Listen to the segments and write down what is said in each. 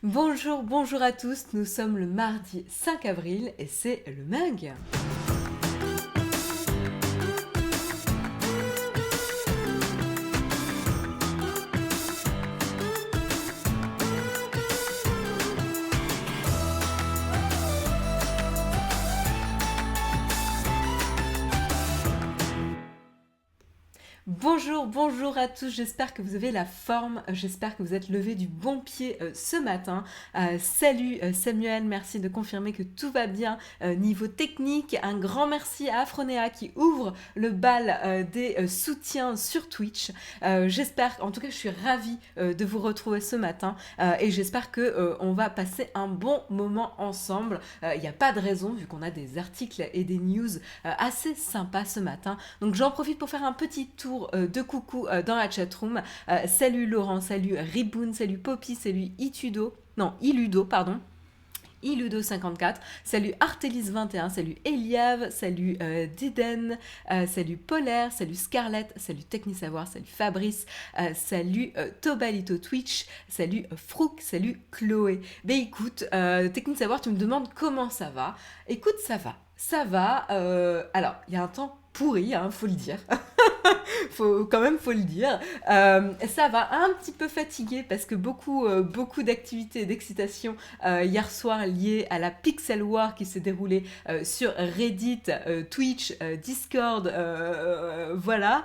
Bonjour, bonjour à tous, nous sommes le mardi 5 avril et c'est le mug. Bonjour, bonjour à tous, j'espère que vous avez la forme, j'espère que vous êtes levé du bon pied ce matin. Salut Samuel, merci de confirmer que tout va bien niveau technique. Un grand merci à Afronéa qui ouvre le bal des soutiens sur Twitch. J'espère, en tout cas je suis ravie de vous retrouver ce matin et j'espère que on va passer un bon moment ensemble. Il n'y a pas de raison vu qu'on a des articles et des news assez sympas ce matin. Donc j'en profite pour faire un petit tour de coucou dans la chatroom. Salut Laurent, salut Riboun, salut Poppy, salut Iludo, pardon. Iludo54, salut Artelis21, salut Eliave, salut Diden, salut Polaire, salut Scarlett, salut Technisavoir, salut Fabrice, salut Tobalito Twitch, salut Frouk, salut Chloé. Ben écoute, Technisavoir, tu me demandes comment ça va. Écoute, ça va. Alors, il y a un temps pourri, hein, faut le dire. Faut le dire. Ça va un petit peu fatigué parce que beaucoup d'activités et d'excitation hier soir liées à la Pixel War qui s'est déroulée sur Reddit, Twitch, Discord, voilà.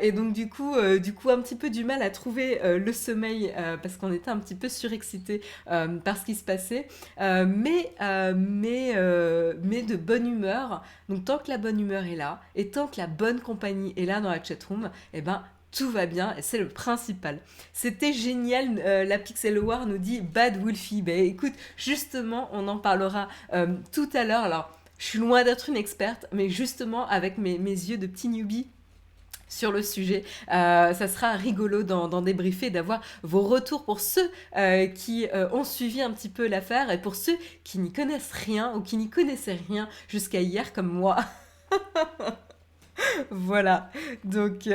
Et donc du coup un petit peu du mal à trouver le sommeil parce qu'on était un petit peu surexcité par ce qui se passait, mais de bonne humeur. Donc tant que la bonne humeur est là et tant que la bonne compagnie est là dans la chatroom, eh ben tout va bien et c'est le principal. C'était génial, la Pixel War nous dit Bad Wolfie. Ben écoute, justement, on en parlera tout à l'heure. Alors, je suis loin d'être une experte, mais justement, avec mes yeux de petit newbie sur le sujet. Ça sera rigolo d'en débriefer, d'avoir vos retours pour ceux qui ont suivi un petit peu l'affaire et pour ceux qui n'y connaissent rien ou qui n'y connaissaient rien jusqu'à hier comme moi. Voilà, donc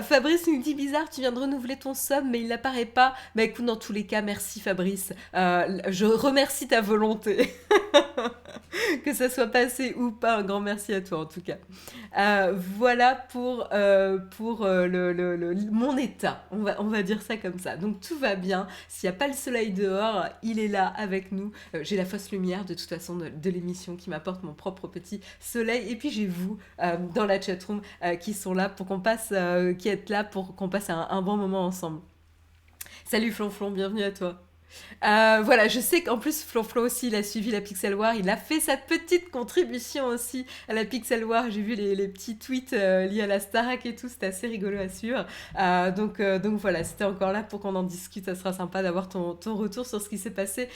Fabrice nous dit bizarre, tu viens de renouveler ton sub, mais il n'apparaît pas. Bah écoute, dans tous les cas, merci Fabrice. Je remercie ta volonté. Que ça soit passé ou pas, un grand merci à toi en tout cas. Voilà pour mon état, on va dire ça comme ça. Donc tout va bien, s'il n'y a pas le soleil dehors, il est là avec nous. J'ai la fausse lumière de toute façon de l'émission qui m'apporte mon propre petit soleil. Et puis j'ai vous dans la chatroom qui sont là pour qu'on passe, qui êtes là pour qu'on passe un bon moment ensemble. Salut Flonflon, bienvenue à toi. Voilà, je sais qu'en plus Flonflon aussi il a suivi la Pixel War, il a fait sa petite contribution aussi à la Pixel War. J'ai vu les petits tweets liés à la Starac et tout, c'était assez rigolo à suivre. Donc voilà, c'était encore là pour qu'on en discute, ça sera sympa d'avoir ton retour sur ce qui s'est passé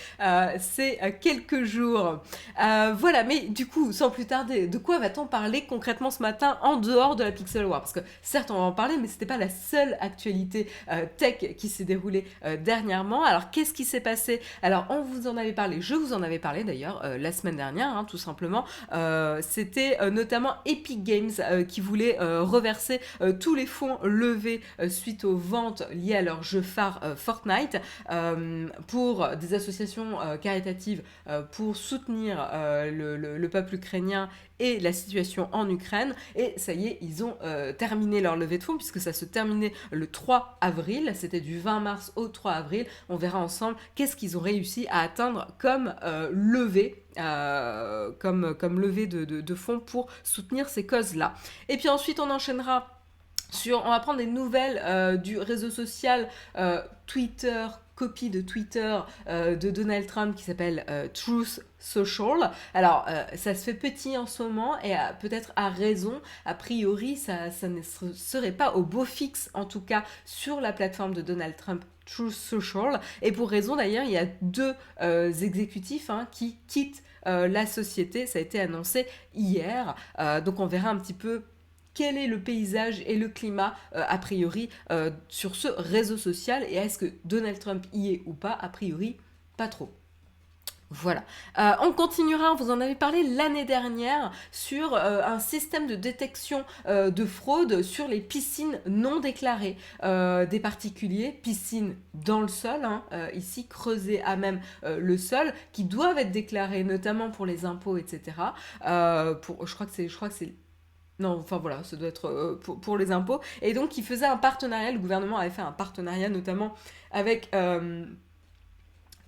ces quelques jours. Voilà, mais du coup, sans plus tarder, de quoi va-t-on parler concrètement ce matin en dehors de la Pixel War? Parce que certes on va en parler, mais c'était pas la seule actualité tech qui s'est déroulée dernièrement. Alors qu'est-ce qui s'est passé? Alors on vous en avait parlé, je vous en avais parlé d'ailleurs la semaine dernière, hein, tout simplement. C'était notamment Epic Games qui voulait reverser tous les fonds levés suite aux ventes liées à leur jeu phare Fortnite pour des associations caritatives pour soutenir le peuple ukrainien et la situation en Ukraine. Et ça y est, ils ont terminé leur levée de fonds puisque ça se terminait le 3 avril. C'était du 20 mars au 3 avril. On verra ensemble qu'est-ce qu'ils ont réussi à atteindre comme levée. Comme levée de fonds pour soutenir ces causes-là. Et puis ensuite, on enchaînera on va prendre des nouvelles du réseau social Twitter, copie de Twitter de Donald Trump qui s'appelle Truth Social. Alors, ça se fait petit en ce moment et peut-être à raison. A priori, ça ne serait pas au beau fixe, en tout cas, sur la plateforme de Donald Trump. Truth Social. Et pour raison d'ailleurs, il y a deux exécutifs qui quittent la société. Ça a été annoncé hier. Donc on verra un petit peu quel est le paysage et le climat a priori sur ce réseau social et est-ce que Donald Trump y est ou pas? A priori, pas trop. Voilà. On continuera, vous en avez parlé l'année dernière, sur un système de détection de fraude sur les piscines non déclarées des particuliers, piscines dans le sol, hein, ici creusées à même le sol, qui doivent être déclarées notamment pour les impôts, etc. Je crois que c'est non, enfin voilà, ça doit être pour les impôts. Et donc, il faisait un partenariat, le gouvernement avait fait un partenariat notamment avec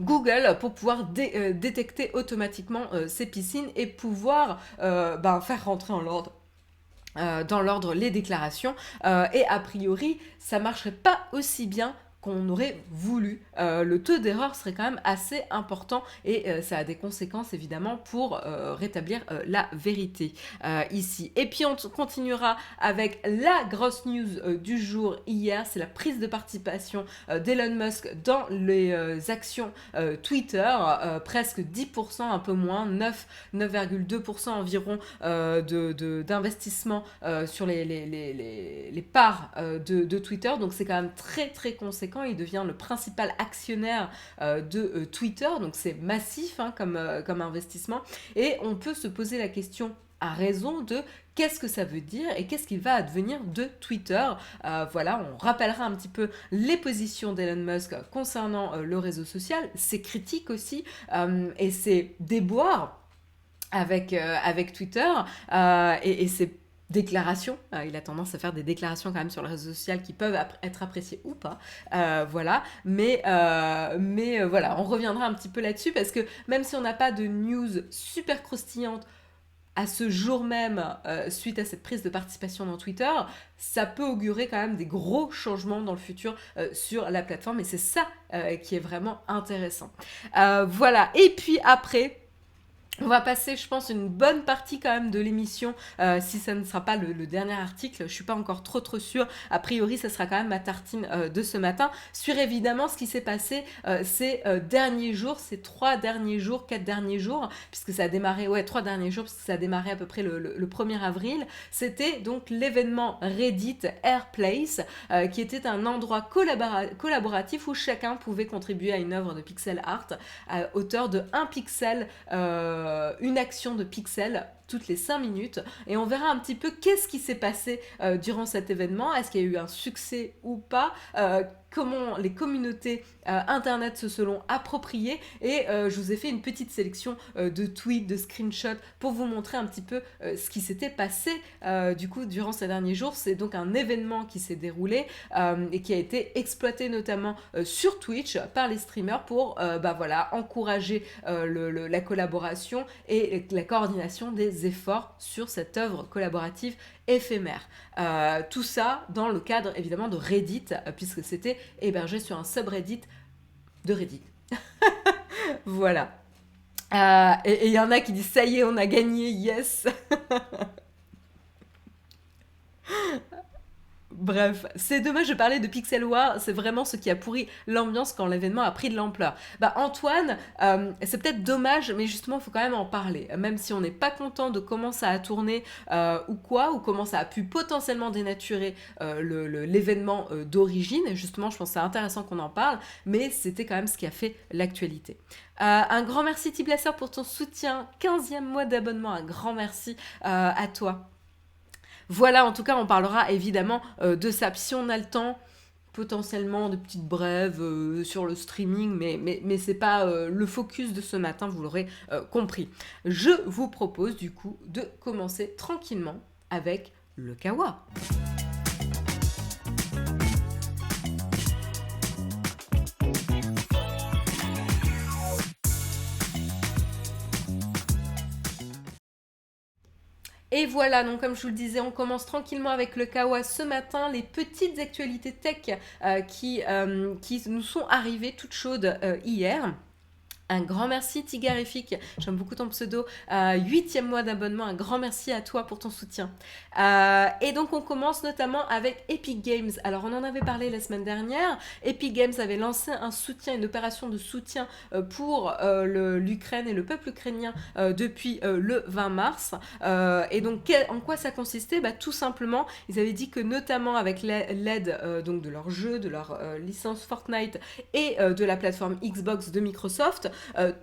Google pour pouvoir détecter automatiquement ces piscines et pouvoir faire rentrer dans l'ordre les déclarations. Et a priori, ça marcherait pas aussi bien qu'on aurait voulu. Le taux d'erreur serait quand même assez important et ça a des conséquences évidemment pour rétablir la vérité ici. Et puis on continuera avec la grosse news du jour hier, c'est la prise de participation d'Elon Musk dans les actions Twitter, presque 10%, un peu moins, 9,2% environ d'investissement sur les parts de Twitter, donc c'est quand même très très conséquent. Il devient le principal actionnaire de Twitter, donc c'est massif hein, comme investissement, et on peut se poser la question à raison de qu'est-ce que ça veut dire et qu'est-ce qu'il va advenir de Twitter. Voilà, on rappellera un petit peu les positions d'Elon Musk concernant le réseau social, ses critiques aussi et ses déboires avec Twitter et ses déclarations. Il a tendance à faire des déclarations quand même sur le réseau social qui peuvent être appréciées ou pas. Voilà. Mais voilà, on reviendra un petit peu là-dessus parce que même si on n'a pas de news super croustillante à ce jour même, suite à cette prise de participation dans Twitter, ça peut augurer quand même des gros changements dans le futur sur la plateforme et c'est ça qui est vraiment intéressant. Voilà. Et puis après, on va passer, je pense, une bonne partie quand même de l'émission, si ça ne sera pas le dernier article, je suis pas encore trop sûre. A priori, ça sera quand même ma tartine de ce matin, sur évidemment ce qui s'est passé ces derniers jours, ces 3 derniers jours, 4 derniers jours, puisque ça a démarré, 3 derniers jours, puisque ça a démarré à peu près le 1er avril. C'était donc l'événement Reddit Airplace, qui était un endroit collaboratif où chacun pouvait contribuer à une œuvre de pixel art à hauteur de 1 pixel, une action de pixels toutes les 5 minutes et on verra un petit peu qu'est-ce qui s'est passé durant cet événement, est-ce qu'il y a eu un succès ou pas, comment les communautés internet se sont appropriées et je vous ai fait une petite sélection de tweets, de screenshots pour vous montrer un petit peu ce qui s'était passé du coup durant ces derniers jours. C'est donc un événement qui s'est déroulé et qui a été exploité notamment sur Twitch par les streamers pour encourager la collaboration et la coordination des efforts sur cette œuvre collaborative éphémère. Tout ça dans le cadre évidemment de Reddit, puisque c'était hébergé sur un subreddit de Reddit. Voilà. Et il y en a qui disent ça y est, on a gagné, yes. Bref, c'est dommage de parler de Pixel War, c'est vraiment ce qui a pourri l'ambiance quand l'événement a pris de l'ampleur. Antoine, c'est peut-être dommage, mais justement, il faut quand même en parler. Même si on n'est pas content de comment ça a tourné ou comment ça a pu potentiellement dénaturer l'événement d'origine. Justement, je pense que c'est intéressant qu'on en parle, mais c'était quand même ce qui a fait l'actualité. Un grand merci Tiblasser pour ton soutien, 15e mois d'abonnement, un grand merci à toi. Voilà, en tout cas, on parlera évidemment de ça. Puis si on a le temps, potentiellement de petites brèves sur le streaming, mais c'est pas le focus de ce matin, vous l'aurez compris. Je vous propose du coup de commencer tranquillement avec le Kawa. Et voilà, donc comme je vous le disais, on commence tranquillement avec le Kawa ce matin, les petites actualités tech qui nous sont arrivées toutes chaudes hier. Un grand merci Tigarifique, j'aime beaucoup ton pseudo, 8e mois d'abonnement, un grand merci à toi pour ton soutien. Et donc on commence notamment avec Epic Games. Alors on en avait parlé la semaine dernière, Epic Games avait lancé un soutien, une opération de soutien pour l'Ukraine et le peuple ukrainien depuis le 20 mars. Et donc en quoi ça consistait ? Tout simplement, ils avaient dit que notamment avec l'aide donc de leur jeu, de leur licence Fortnite et de la plateforme Xbox de Microsoft,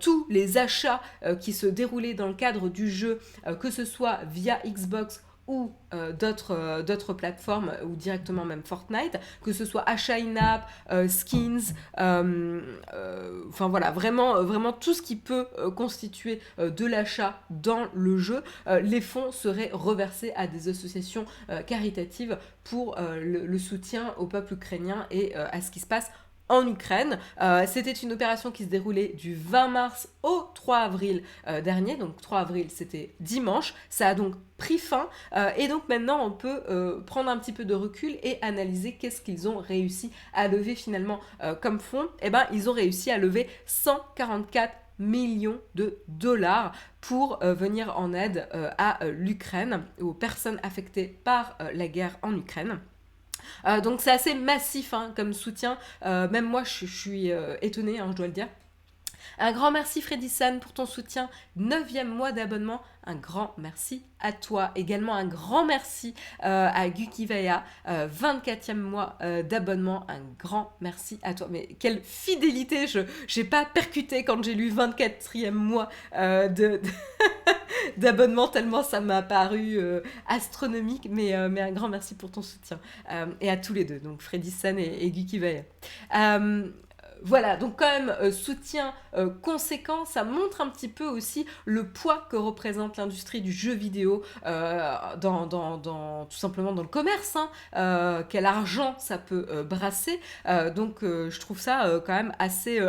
tous les achats qui se déroulaient dans le cadre du jeu, que ce soit via Xbox ou d'autres plateformes ou directement même Fortnite, que ce soit achat in-app, skins, enfin voilà, vraiment tout ce qui peut constituer de l'achat dans le jeu, les fonds seraient reversés à des associations caritatives pour le soutien au peuple ukrainien et à ce qui se passe en Ukraine. C'était une opération qui se déroulait du 20 mars au 3 avril dernier, donc 3 avril c'était dimanche, ça a donc pris fin, et donc maintenant on peut prendre un petit peu de recul et analyser qu'est-ce qu'ils ont réussi à lever finalement comme fonds. Eh ben, ils ont réussi à lever 144 millions de dollars pour venir en aide à l'Ukraine, aux personnes affectées par la guerre en Ukraine. Donc c'est assez massif comme soutien, même moi je suis étonnée, je dois le dire. Un grand merci Freddy-san pour ton soutien, 9e mois d'abonnement, un grand merci à toi. Également un grand merci à Gukivaya, 24e mois d'abonnement, un grand merci à toi. Mais quelle fidélité, j'ai pas percuté quand j'ai lu 24e mois d'abonnement, tellement ça m'a paru astronomique, mais un grand merci pour ton soutien. Et à tous les deux, donc Freddy-san et Gukivaya. Voilà, donc quand même soutien conséquent, ça montre un petit peu aussi le poids que représente l'industrie du jeu vidéo tout simplement dans le commerce, quel argent ça peut brasser, donc je trouve ça quand même assez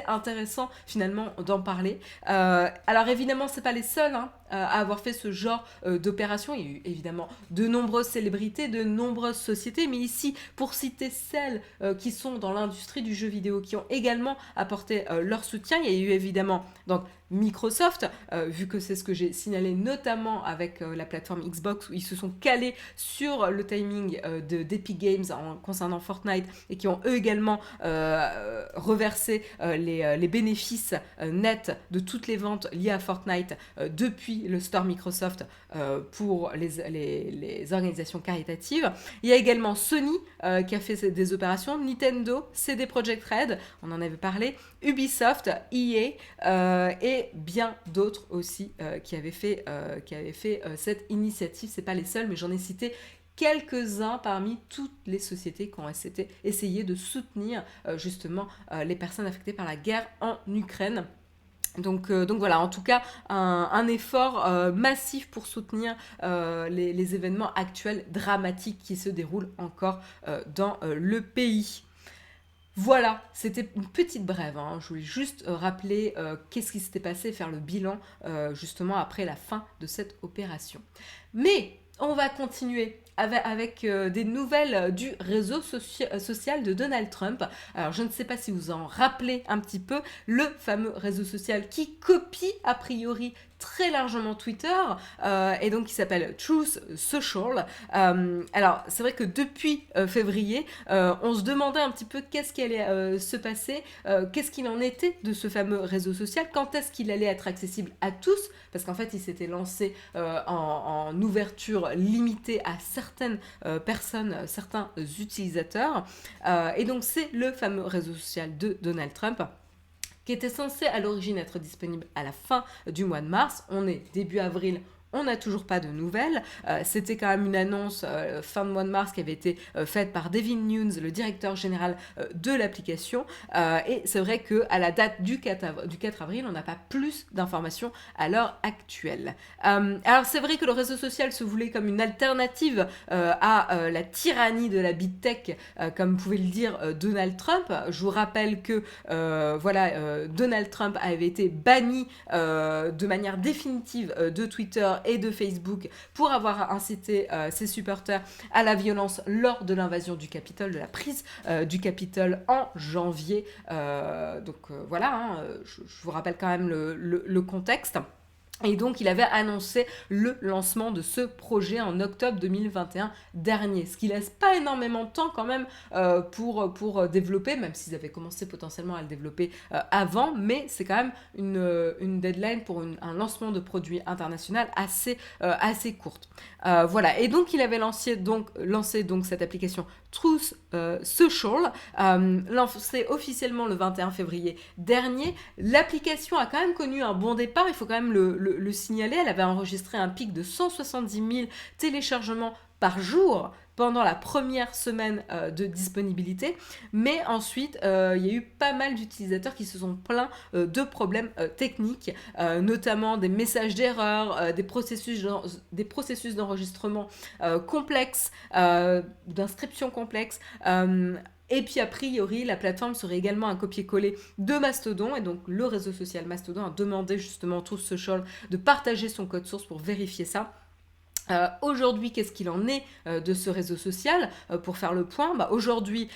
intéressant finalement d'en parler. Alors évidemment c'est pas les seuls à avoir fait ce genre d'opération. Il y a eu évidemment de nombreuses célébrités, de nombreuses sociétés, mais ici, pour citer celles qui sont dans l'industrie du jeu vidéo, qui ont également apporté leur soutien, il y a eu évidemment donc Microsoft, vu que c'est ce que j'ai signalé notamment avec la plateforme Xbox, où ils se sont calés sur le timing d'Epic Games concernant Fortnite et qui ont eux également reversé les bénéfices nets de toutes les ventes liées à Fortnite depuis le store Microsoft pour les organisations caritatives. Il y a également Sony qui a fait des opérations, Nintendo, CD Projekt Red, on en avait parlé, Ubisoft, EA et bien d'autres aussi qui avaient fait cette initiative. C'est pas les seuls, mais j'en ai cité quelques-uns parmi toutes les sociétés qui ont essayé de soutenir justement les personnes affectées par la guerre en Ukraine. Donc voilà, en tout cas, un effort massif pour soutenir les événements actuels dramatiques qui se déroulent encore dans le pays. Voilà, c'était une petite brève, je voulais juste rappeler qu'est-ce qui s'était passé, faire le bilan justement après la fin de cette opération. Mais on va continuer avec des nouvelles du réseau social de Donald Trump. Alors je ne sais pas si vous en rappelez un petit peu, le fameux réseau social qui copie a priori très largement Twitter, et donc qui s'appelle Truth Social. Alors c'est vrai que depuis février, on se demandait un petit peu qu'est-ce qui allait se passer, qu'est-ce qu'il en était de ce fameux réseau social, quand est-ce qu'il allait être accessible à tous, parce qu'en fait il s'était lancé en ouverture limitée à certaines personnes, certains utilisateurs, et donc c'est le fameux réseau social de Donald Trump, qui était censé à l'origine être disponible à la fin du mois de mars. On est début avril, on n'a toujours pas de nouvelles. C'était quand même une annonce fin de mois de mars qui avait été faite par Devin Nunes, le directeur général de l'application. Et c'est vrai qu'à la date du 4 avril, on n'a pas plus d'informations à l'heure actuelle. Alors c'est vrai que le réseau social se voulait comme une alternative à la tyrannie de la big tech, comme pouvait le dire Donald Trump. Je vous rappelle que Donald Trump avait été banni de manière définitive de Twitter et de Facebook pour avoir incité ses supporters à la violence lors de l'invasion du Capitole, de la prise du Capitole en janvier. Je vous rappelle quand même le contexte. Et donc, il avait annoncé le lancement de ce projet en octobre 2021 dernier, ce qui laisse pas énormément de temps quand même pour développer, même s'ils avaient commencé potentiellement à le développer avant, mais c'est quand même une deadline pour un lancement de produit international assez courte. Voilà, et donc il avait lancé donc cette application Truth Social, lancée officiellement le 21 février dernier. L'application a quand même connu un bon départ, il faut quand même le signaler. Elle avait enregistré un pic de 170 000 téléchargements par jour pendant la première semaine de disponibilité, mais ensuite il y a eu pas mal d'utilisateurs qui se sont plaints de problèmes techniques, notamment des messages d'erreur, des processus d'enregistrement complexes, d'inscription complexes. Et puis a priori, la plateforme serait également un copier-coller de Mastodon, et donc le réseau social Mastodon a demandé justement à Truth Social de partager son code source pour vérifier ça. Aujourd'hui, qu'est-ce qu'il en est de ce réseau social pour faire le point, aujourd'hui,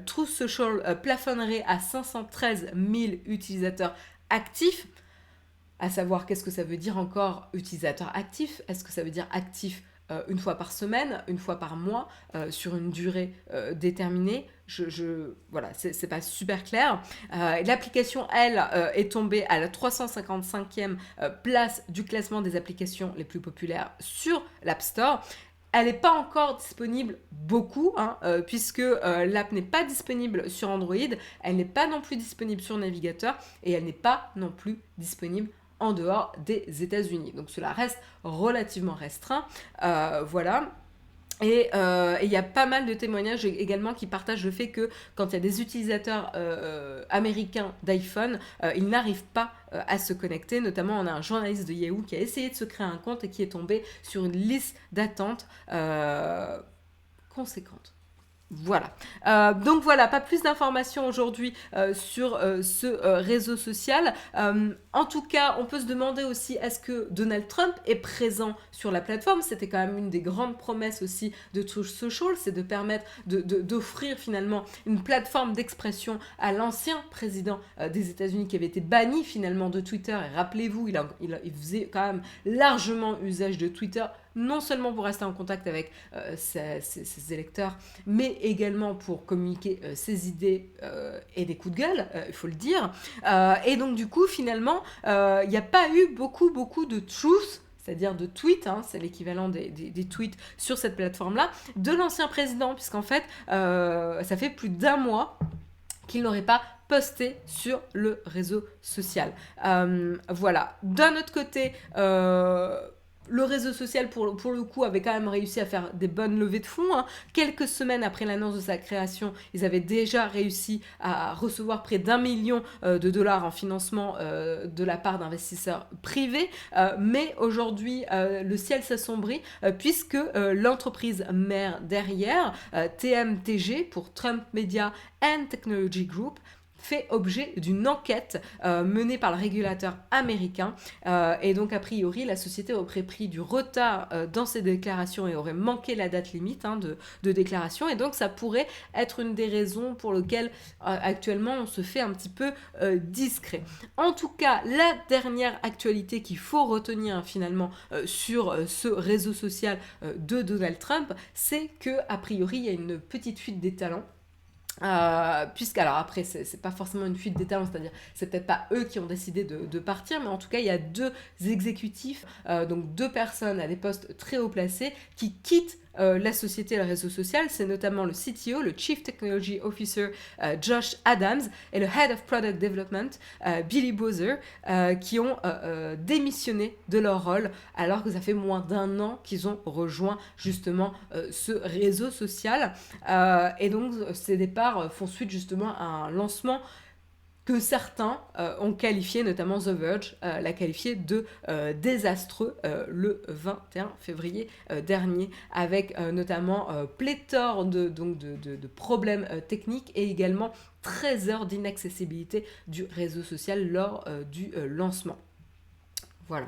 Truth Social plafonnerait à 513 000 utilisateurs actifs. À savoir, qu'est-ce que ça veut dire encore utilisateur actif? Est-ce que ça veut dire actif une fois par semaine, une fois par mois, sur une durée déterminée? Voilà, c'est pas super clair. L'application, elle, est tombée à la 355e place du classement des applications les plus populaires sur l'App Store. Elle n'est pas encore disponible beaucoup, puisque l'app n'est pas disponible sur Android, elle n'est pas non plus disponible sur navigateur, et elle n'est pas non plus disponible en dehors des États-Unis. Donc cela reste relativement restreint. Voilà. Et il y a pas mal de témoignages également qui partagent le fait que quand il y a des utilisateurs américains d'iPhone, ils n'arrivent pas à se connecter. Notamment, on a un journaliste de Yahoo qui a essayé de se créer un compte et qui est tombé sur une liste d'attente conséquente. Voilà. Donc voilà, pas plus d'informations aujourd'hui sur ce réseau social. En tout cas, on peut se demander aussi, est-ce que Donald Trump est présent sur la plateforme? C'était quand même une des grandes promesses aussi de Truth Social, c'est de permettre d'offrir finalement une plateforme d'expression à l'ancien président des États-Unis qui avait été banni finalement de Twitter. Et rappelez-vous, il faisait quand même largement usage de Twitter, non seulement pour rester en contact avec ses électeurs, mais également pour communiquer ses idées et des coups de gueule, il faut le dire. Et donc du coup, finalement, il n'y a pas eu beaucoup de truth, c'est-à-dire de tweets, c'est l'équivalent des tweets sur cette plateforme-là, de l'ancien président, puisqu'en fait, ça fait plus d'1 mois qu'il n'aurait pas posté sur le réseau social. Voilà. D'un autre côté, le réseau social, pour le coup, avait quand même réussi à faire des bonnes levées de fonds. Quelques semaines après l'annonce de sa création, ils avaient déjà réussi à recevoir près d'1 million de dollars en financement de la part d'investisseurs privés. Mais aujourd'hui, le ciel s'assombrit puisque l'entreprise mère derrière, TMTG, pour Trump Media and Technology Group, fait objet d'une enquête menée par le régulateur américain. Et donc, a priori, la société aurait pris du retard dans ses déclarations et aurait manqué la date limite de déclaration. Et donc, ça pourrait être une des raisons pour lesquelles actuellement on se fait un petit peu discret. En tout cas, la dernière actualité qu'il faut retenir finalement sur ce réseau social de Donald Trump, c'est que a priori, il y a une petite fuite des talents. Alors après c'est pas forcément une fuite des talents, c'est-à-dire c'est peut-être pas eux qui ont décidé de partir, mais en tout cas il y a 2 exécutifs, donc 2 personnes à des postes très haut placés qui quittent la société et le réseau social. C'est notamment le CTO, le Chief Technology Officer Josh Adams, et le Head of Product Development Billy Bowser, qui ont démissionné de leur rôle alors que ça fait moins d'1 an qu'ils ont rejoint justement ce réseau social. Et donc ces départs font suite justement à un lancement que certains ont qualifié, notamment The Verge, l'a qualifié de désastreux le 21 février dernier, avec notamment pléthore de problèmes techniques et également 13 heures d'inaccessibilité du réseau social lors du lancement. Voilà.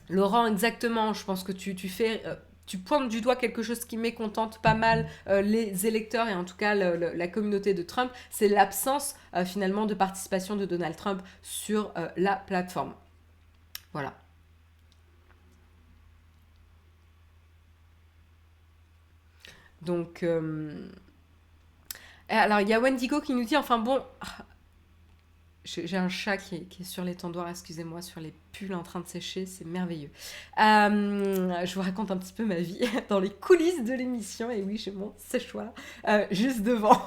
Laurent, exactement, je pense que tu pointes du doigt quelque chose qui mécontente pas mal les électeurs et en tout cas la communauté de Trump, c'est l'absence finalement de participation de Donald Trump sur la plateforme. Voilà. Donc, alors il y a Wendigo qui nous dit, enfin bon, J'ai un chat qui est sur les tendoirs, excusez-moi, sur les pulls en train de sécher, c'est merveilleux. Je vous raconte un petit peu ma vie dans les coulisses de l'émission, et oui, j'ai mon séchoir juste devant.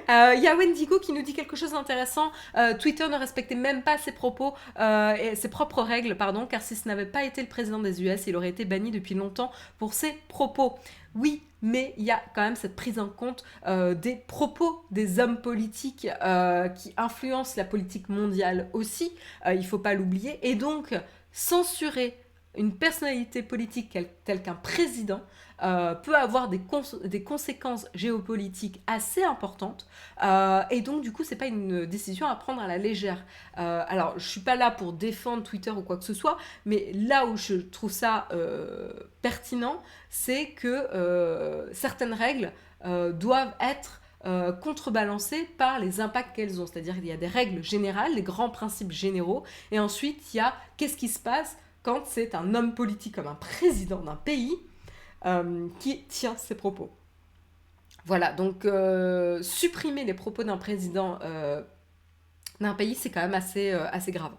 Il y a Wendigo qui nous dit quelque chose d'intéressant. Twitter ne respectait même pas ses propos et ses propres règles, pardon, car si ce n'avait pas été le président des US, il aurait été banni depuis longtemps pour ses propos. Oui, mais il y a quand même cette prise en compte des propos des hommes politiques qui influencent la politique mondiale aussi. Il ne faut pas l'oublier. Et donc, censurer une personnalité politique telle qu'un président peut avoir des conséquences géopolitiques assez importantes. Et donc, du coup, c'est pas une décision à prendre à la légère. Alors, je suis pas là pour défendre Twitter ou quoi que ce soit, mais là où je trouve ça pertinent, c'est que certaines règles doivent être contrebalancées par les impacts qu'elles ont. C'est-à-dire qu'il y a des règles générales, les grands principes généraux, et ensuite il y a qu'est-ce qui se passe quand c'est un homme politique comme un président d'un pays qui tient ses propos. Voilà, donc supprimer les propos d'un président d'un pays, c'est quand même assez grave.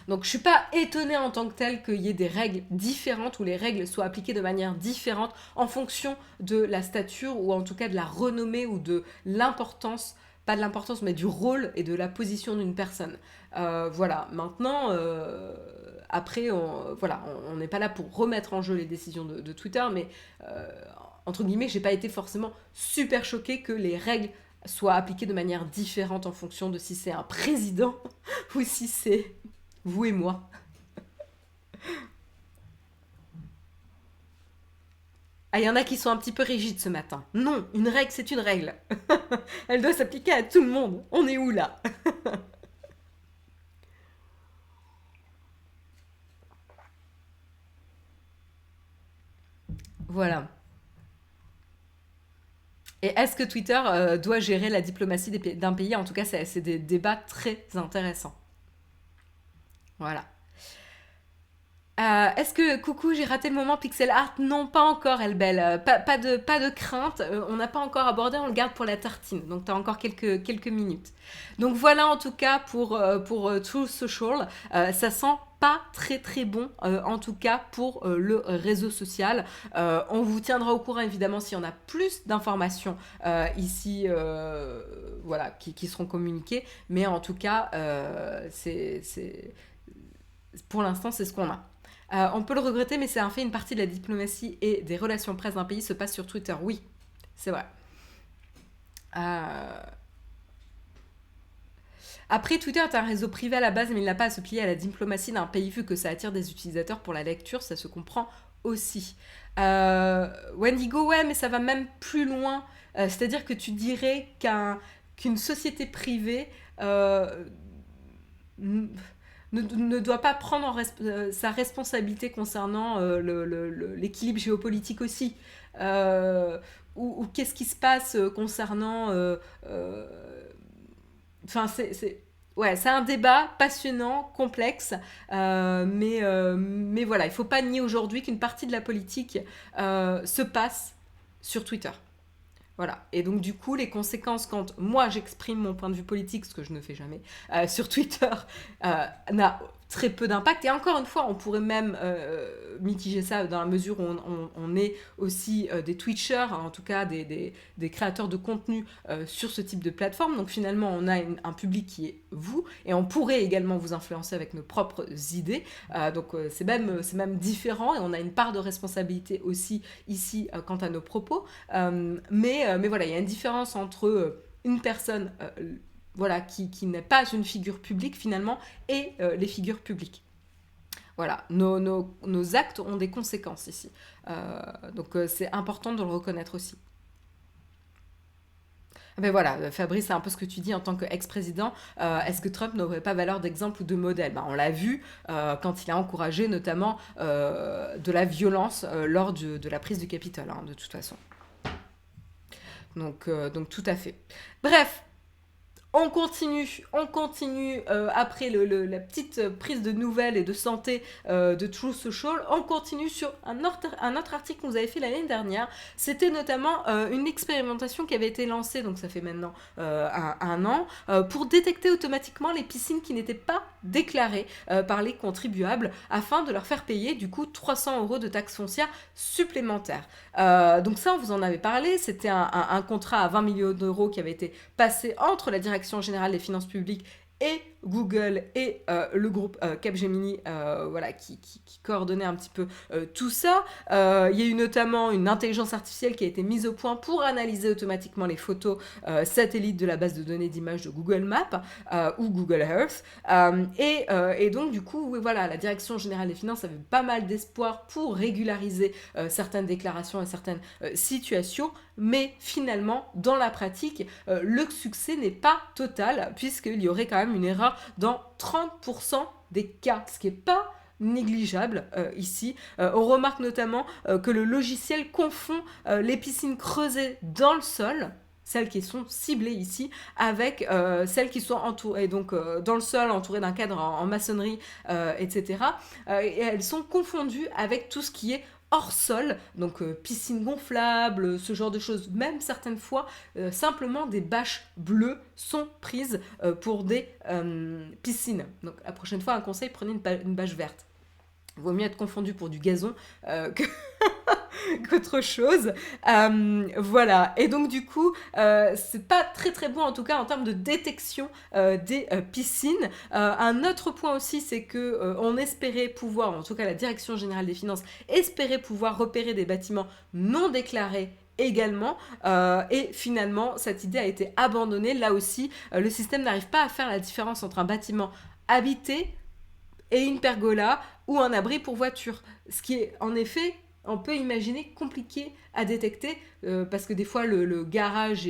Donc je suis pas étonnée en tant que telle qu'il y ait des règles différentes ou les règles soient appliquées de manière différente en fonction de la stature ou en tout cas de la renommée ou de l'importance, pas de l'importance mais du rôle et de la position d'une personne. Voilà, maintenant, après, on n'est pas là pour remettre en jeu les décisions de Twitter, mais entre guillemets, j'ai pas été forcément super choquée que les règles soient appliquées de manière différente en fonction de si c'est un président ou si c'est vous et moi. Ah, il y en a qui sont un petit peu rigides ce matin. Non, une règle, c'est une règle. Elle doit s'appliquer à tout le monde. On est où là? Voilà. Et est-ce que Twitter doit gérer la diplomatie d'un pays? En tout cas, c'est des débats très intéressants. Voilà. Est-ce que, coucou, j'ai raté le moment pixel art? Non, pas encore, elle belle. Pas de crainte. On n'a pas encore abordé, on le garde pour la tartine. Donc, tu as encore quelques minutes. Donc, voilà en tout cas pour True Social. Ça sent pas très très bon, en tout cas pour le réseau social. On vous tiendra au courant évidemment s'il y en a plus d'informations ici, voilà, qui seront communiquées. Mais en tout cas, pour l'instant, c'est ce qu'on a. On peut le regretter, mais c'est un fait, une partie de la diplomatie et des relations presse d'un pays se passe sur Twitter. Oui, c'est vrai. Euh, Après, Twitter est un réseau privé à la base, mais il n'a pas à se plier à la diplomatie d'un pays vu que ça attire des utilisateurs pour la lecture, ça se comprend aussi. Wendigo, ouais, mais ça va même plus loin. C'est-à-dire que tu dirais qu'une société privée ne doit pas prendre sa responsabilité concernant l'équilibre géopolitique aussi. Euh, ou qu'est-ce qui se passe concernant... Enfin, ouais, c'est un débat passionnant, complexe, mais voilà, il ne faut pas nier aujourd'hui qu'une partie de la politique se passe sur Twitter. Voilà. Et donc, du coup, les conséquences quand moi j'exprime mon point de vue politique, ce que je ne fais jamais, sur Twitter, n'a très peu d'impact. Et encore une fois, on pourrait même mitiger ça dans la mesure où on est aussi des Twitchers, en tout cas des créateurs de contenu sur ce type de plateforme. Donc finalement, on a un public qui est vous, et on pourrait également vous influencer avec nos propres idées. Donc c'est même différent, et on a une part de responsabilité aussi ici quant à nos propos. Mais voilà, il y a une différence entre une personne voilà, qui n'est pas une figure publique finalement et les figures publiques. Voilà, nos actes ont des conséquences ici. Donc c'est important de le reconnaître aussi. Ben voilà, Fabrice, c'est un peu ce que tu dis en tant qu'ex-président. Est-ce que Trump n'aurait pas valeur d'exemple ou de modèle? On l'a vu quand il a encouragé notamment de la violence lors de la prise du Capitole, hein, de toute façon. Donc tout à fait. Bref, On continue après la petite prise de nouvelles et de santé de True Social, on continue sur un autre article que vous avez fait l'année dernière. C'était notamment une expérimentation qui avait été lancée, donc ça fait maintenant un an, pour détecter automatiquement les piscines qui n'étaient pas déclarées par les contribuables afin de leur faire payer du coup 300 € de taxes foncières supplémentaires. Donc ça, on vous en avait parlé, c'était un contrat à 20 millions d'euros qui avait été passé entre la Direction générale des finances publiques et Google et le groupe Capgemini voilà, qui coordonnait un petit peu tout ça. Il y a eu notamment une intelligence artificielle qui a été mise au point pour analyser automatiquement les photos satellites de la base de données d'images de Google Maps ou Google Earth. Et donc, du coup, oui, voilà, la Direction générale des finances avait pas mal d'espoir pour régulariser certaines déclarations et certaines situations, mais finalement, dans la pratique, le succès n'est pas total, puisqu'il y aurait quand même une erreur dans 30% des cas, ce qui n'est pas négligeable ici. On remarque notamment que le logiciel confond les piscines creusées dans le sol, celles qui sont ciblées ici, avec celles qui sont entourées, donc dans le sol, entourées d'un cadre en maçonnerie, etc. Et elles sont confondues avec tout ce qui est hors sol, donc piscine gonflable, ce genre de choses. Même certaines fois, simplement des bâches bleues sont prises pour des piscines. Donc la prochaine fois, un conseil, prenez une bâche verte. Il vaut mieux être confondu pour du gazon qu'autre chose. Voilà. Et donc, du coup, c'est pas très très bon, en tout cas, en termes de détection des piscines. Un autre point aussi, c'est que on espérait pouvoir, en tout cas, la Direction générale des finances espérait pouvoir repérer des bâtiments non déclarés également, et finalement cette idée a été abandonnée. Là aussi, le système n'arrive pas à faire la différence entre un bâtiment habité et une pergola ou un abri pour voiture, ce qui est en effet, on peut imaginer, compliqué à détecter parce que des fois le garage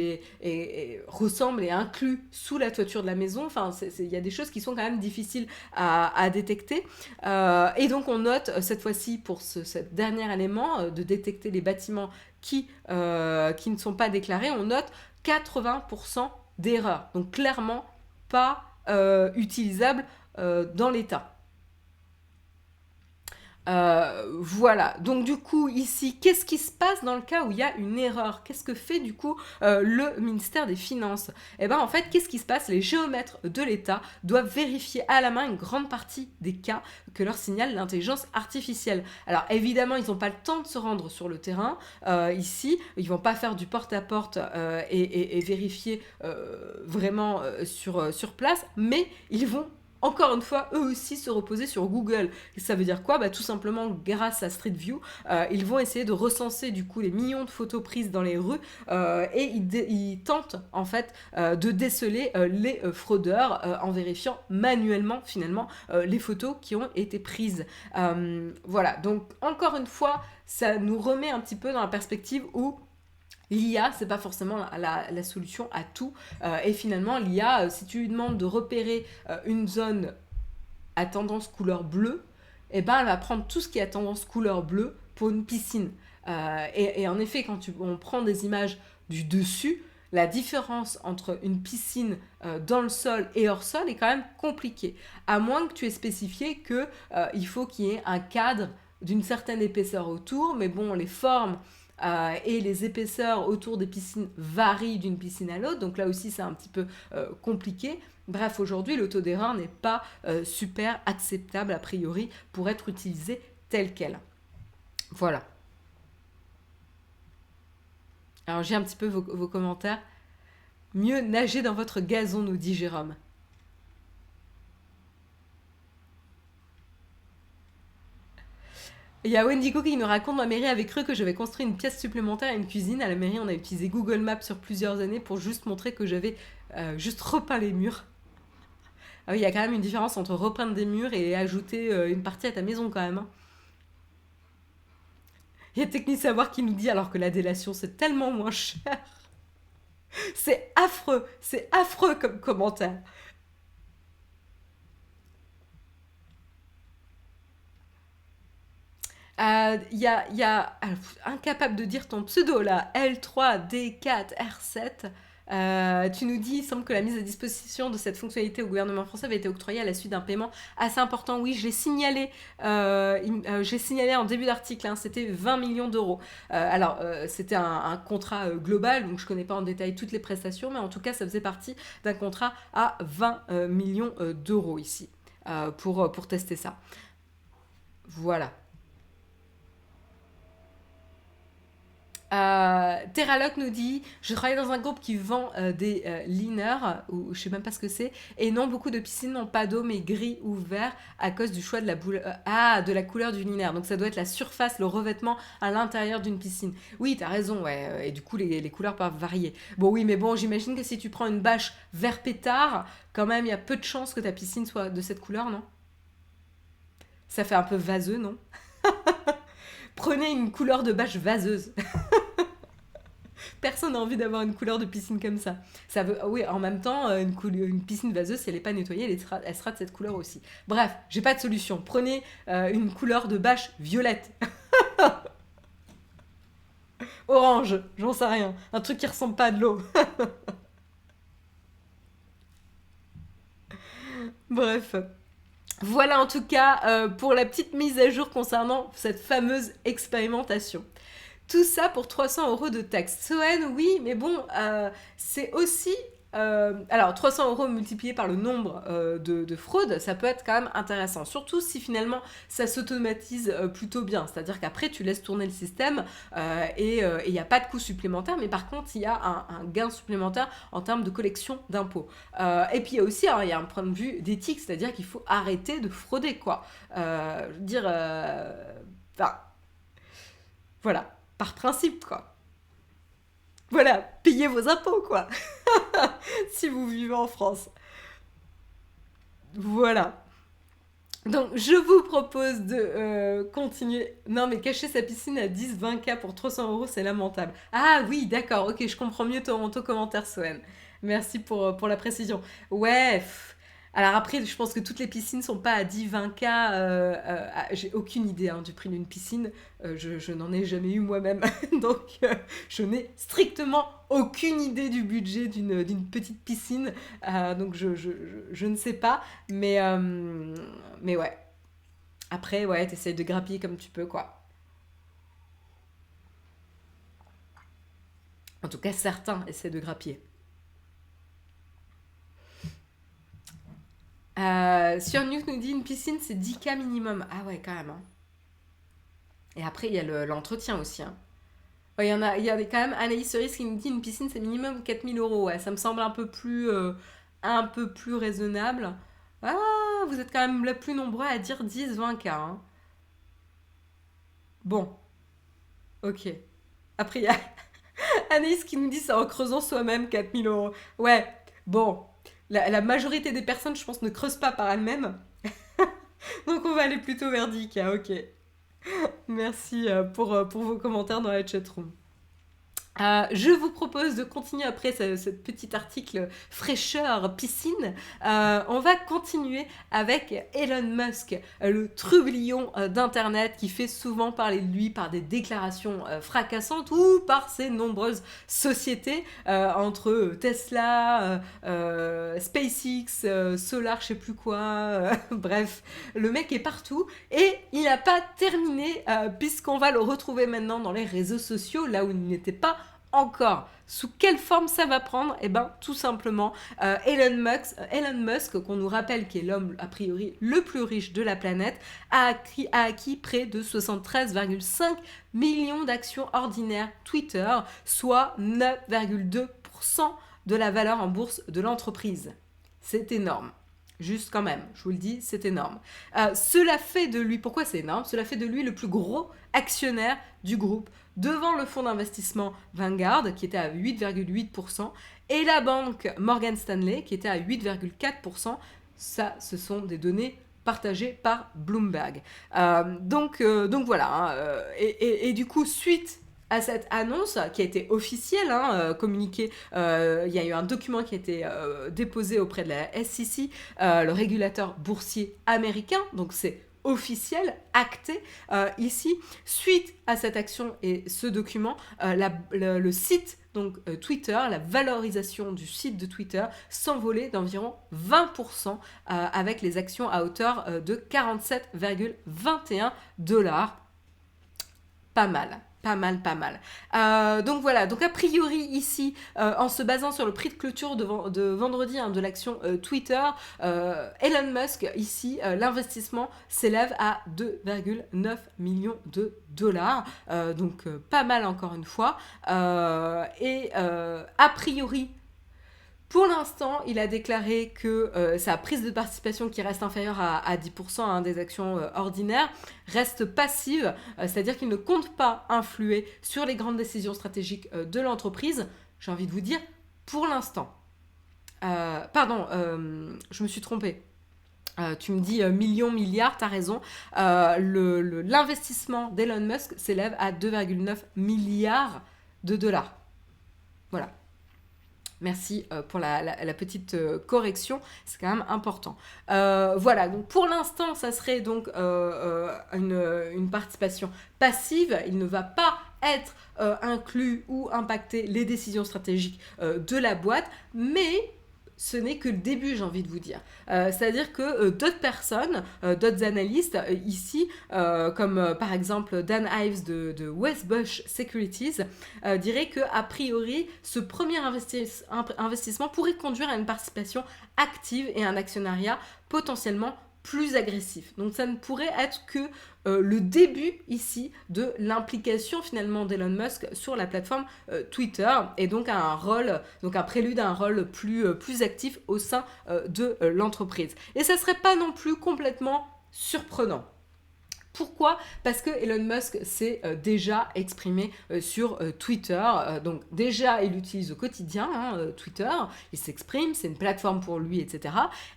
ressemble et est inclus sous la toiture de la maison. Enfin, il y a des choses qui sont quand même difficiles à détecter. Et donc on note cette fois-ci pour ce dernier élément de détecter les bâtiments qui ne sont pas déclarés, on note 80% d'erreurs. Donc clairement pas utilisable dans l'état. Voilà, donc du coup ici, qu'est-ce qui se passe dans le cas où il y a une erreur? Qu'est-ce que fait du coup le ministère des Finances? Eh bien en fait, qu'est-ce qui se passe? Les géomètres de l'État doivent vérifier à la main une grande partie des cas que leur signale l'intelligence artificielle. Alors évidemment, ils n'ont pas le temps de se rendre sur le terrain ici, ils vont pas faire du porte-à-porte et vérifier vraiment sur place, mais ils vont encore une fois, eux aussi se reposer sur Google. Et ça veut dire quoi? Tout simplement, grâce à Street View, ils vont essayer de recenser du coup les millions de photos prises dans les rues et ils tentent en fait de déceler les fraudeurs en vérifiant manuellement finalement les photos qui ont été prises. Voilà, donc encore une fois, ça nous remet un petit peu dans la perspective où l'IA, c'est pas forcément la solution à tout. Et finalement, l'IA, si tu lui demandes de repérer une zone à tendance couleur bleue, eh ben, elle va prendre tout ce qui est à tendance couleur bleue pour une piscine. Et en effet, quand on prend des images du dessus, la différence entre une piscine dans le sol et hors sol est quand même compliquée. À moins que tu aies spécifié qu'il faut qu'il y ait un cadre d'une certaine épaisseur autour, mais bon, les formes et les épaisseurs autour des piscines varient d'une piscine à l'autre, donc là aussi c'est un petit peu compliqué. Bref, aujourd'hui le taux d'erreur n'est pas super acceptable a priori pour être utilisé tel quel. Voilà. Alors j'ai un petit peu vos commentaires. Mieux nager dans votre gazon, nous dit Jérôme. Il y a Wendigo qui nous raconte: ma mairie avait cru que j'avais construit une pièce supplémentaire et une cuisine. À la mairie, on a utilisé Google Maps sur plusieurs années pour juste montrer que j'avais juste repeint les murs. Ah oui, il y a quand même une différence entre repeindre des murs et ajouter une partie à ta maison quand même. Hein. Il y a Technique Savoir qui nous dit alors que la délation c'est tellement moins cher. C'est affreux comme commentaire. Y a incapable de dire ton pseudo là, L3D4R7. Tu nous dis, il semble que la mise à disposition de cette fonctionnalité au gouvernement français avait été octroyée à la suite d'un paiement assez important. Oui, j'ai signalé en début d'article, hein, c'était 20 millions d'euros. C'était un contrat global, donc je connais pas en détail toutes les prestations, mais en tout cas, ça faisait partie d'un contrat à 20 millions d'euros ici, pour tester ça. Voilà. Terraloc nous dit: je travaille dans un groupe qui vend des liners, ou je sais même pas ce que c'est, et non, beaucoup de piscines n'ont pas d'eau mais gris ou vert à cause du choix de la couleur du liner. Donc ça doit être la surface, le revêtement à l'intérieur d'une piscine. Oui, t'as raison, ouais, et du coup les couleurs peuvent varier. Bon, oui, mais bon, j'imagine que si tu prends une bâche vert pétard, quand même, il y a peu de chances que ta piscine soit de cette couleur, non? Ça fait un peu vaseux, non? Prenez une couleur de bâche vaseuse. Personne n'a envie d'avoir une couleur de piscine comme ça. Ça veut, oui, en même temps, une piscine vaseuse, si elle n'est pas nettoyée, elle sera de cette couleur aussi. Bref, j'ai pas de solution. Prenez une couleur de bâche violette. Orange, j'en sais rien. Un truc qui ressemble pas à de l'eau. Bref. Voilà en tout cas pour la petite mise à jour concernant cette fameuse expérimentation. Tout ça pour 300 € de taxes. Soen, oui, mais bon, c'est aussi... alors, 300 € multiplié par le nombre de fraudes, ça peut être quand même intéressant. Surtout si finalement ça s'automatise plutôt bien. C'est-à-dire qu'après, tu laisses tourner le système et il n'y a pas de coût supplémentaire, mais par contre, il y a un gain supplémentaire en termes de collection d'impôts. Et puis, il y a aussi il y a un point de vue d'éthique, c'est-à-dire qu'il faut arrêter de frauder, quoi. Je veux dire... Enfin, voilà, par principe, quoi. Voilà, payez vos impôts, quoi, si vous vivez en France. Voilà. Donc, je vous propose de continuer. Non, mais cacher sa piscine à 10-20K pour 300 € c'est lamentable. Ah oui, d'accord, ok, je comprends mieux ton commentaire, Soen. Merci pour la précision. Ouais, alors après, je pense que toutes les piscines sont pas à 10-20K. J'ai aucune idée hein, du prix d'une piscine. Je n'en ai jamais eu moi-même. Donc, je n'ai strictement aucune idée du budget d'une petite piscine. Donc, je ne sais pas. Mais ouais. Après, ouais, t'essayes de grappiller comme tu peux, quoi. En tout cas, certains essaient de grappiller. Sur News nous dit une piscine, c'est 10K minimum. Ah ouais, quand même, hein. Et après, il y a l'entretien aussi, hein. Ouais, il y a quand même Anaïs Cerise qui nous dit une piscine, c'est minimum 4 000 €. Ouais, ça me semble un peu plus raisonnable. Ah, vous êtes quand même les plus nombreux à dire 10-20K, hein. Bon, ok. Après, il y a Anaïs qui nous dit c'est en creusant soi-même 4 000 €. Ouais, bon. La majorité des personnes, je pense, ne creusent pas par elles-mêmes. Donc on va aller plutôt vers 10K, ok. Merci pour vos commentaires dans la chatroom. Je vous propose de continuer après ce petit article fraîcheur piscine. On va continuer avec Elon Musk, le trublion d'Internet qui fait souvent parler de lui par des déclarations fracassantes ou par ses nombreuses sociétés entre Tesla, SpaceX, Solar, je sais plus quoi. Bref, le mec est partout et il n'a pas terminé puisqu'on va le retrouver maintenant dans les réseaux sociaux là où il n'était pas encore. Sous quelle forme ça va prendre? Eh bien, tout simplement, Elon Musk, qu'on nous rappelle qui est l'homme a priori le plus riche de la planète, a acquis près de 73,5 millions d'actions ordinaires Twitter, soit 9,2% de la valeur en bourse de l'entreprise. C'est énorme. Juste quand même, je vous le dis, c'est énorme. Cela fait de lui, pourquoi c'est énorme? Cela fait de lui le plus gros actionnaire du groupe, devant le fonds d'investissement Vanguard, qui était à 8,8%, et la banque Morgan Stanley, qui était à 8,4%. Ça, ce sont des données partagées par Bloomberg. Donc voilà. Hein, et du coup, suite à cette annonce qui a été officielle, hein, communiquée, il y a eu un document qui a été déposé auprès de la SEC, le régulateur boursier américain, donc c'est officiel, acté ici. Suite à cette action et ce document, le site donc Twitter, la valorisation du site de Twitter s'envolait d'environ 20% avec les actions à hauteur de 47,21 $. Pas mal. Pas mal, pas mal. Donc voilà, donc a priori ici, en se basant sur le prix de clôture de vendredi de l'action Twitter, Elon Musk, ici, l'investissement s'élève à 2,9 millions de dollars. Donc pas mal encore une fois. A priori, pour l'instant, il a déclaré que sa prise de participation qui reste inférieure à 10% des actions ordinaires reste passive, c'est-à-dire qu'il ne compte pas influer sur les grandes décisions stratégiques de l'entreprise. J'ai envie de vous dire, pour l'instant. Je me suis trompée. Tu me dis millions, milliards, t'as raison. L'investissement d'Elon Musk s'élève à 2,9 milliards de dollars. Voilà. Merci pour la petite correction, c'est quand même important. Voilà, donc pour l'instant, ça serait donc une participation passive. Il ne va pas être inclus ou impacter les décisions stratégiques de la boîte, mais ce n'est que le début, j'ai envie de vous dire. C'est-à-dire que d'autres personnes, d'autres analystes ici, comme par exemple Dan Ives de Westbush Securities, diraient qu'a priori, ce premier investissement pourrait conduire à une participation active et un actionnariat potentiellement plus agressif. Donc ça ne pourrait être que le début ici de l'implication finalement d'Elon Musk sur la plateforme Twitter et donc un prélude à un rôle plus actif au sein de l'entreprise. Et ça ne serait pas non plus complètement surprenant. Pourquoi ? Parce que Elon Musk s'est déjà exprimé sur Twitter. Donc déjà, il l'utilise au quotidien, Twitter. Il s'exprime, c'est une plateforme pour lui, etc.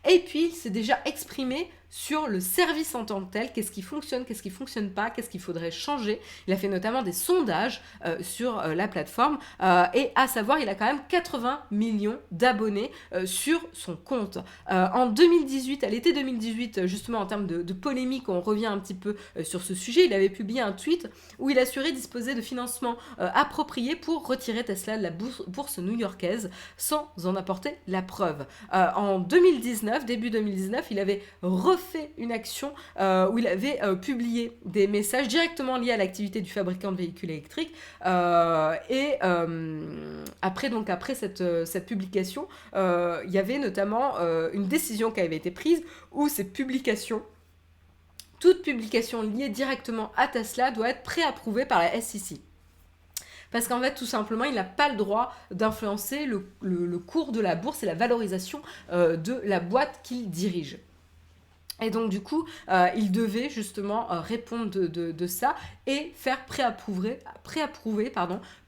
Et puis, il s'est déjà exprimé sur le service en tant que tel, qu'est-ce qui fonctionne, qu'est-ce qui ne fonctionne pas, qu'est-ce qu'il faudrait changer. Il a fait notamment des sondages sur la plateforme et à savoir, il a quand même 80 millions d'abonnés sur son compte. En 2018, à l'été 2018, justement en termes de polémique, on revient un petit peu sur ce sujet, il avait publié un tweet où il assurait disposer de financements appropriés pour retirer Tesla de la bourse new-yorkaise sans en apporter la preuve. En 2019, début 2019, il avait refait une action où il avait publié des messages directement liés à l'activité du fabricant de véhicules électriques après cette publication, il y avait notamment une décision qui avait été prise où toute publication liée directement à Tesla doit être préapprouvée par la SEC. Parce qu'en fait, tout simplement, il n'a pas le droit d'influencer le cours de la bourse et la valorisation de la boîte qu'il dirige. Et donc du coup, il devait justement répondre de ça et faire préapprouver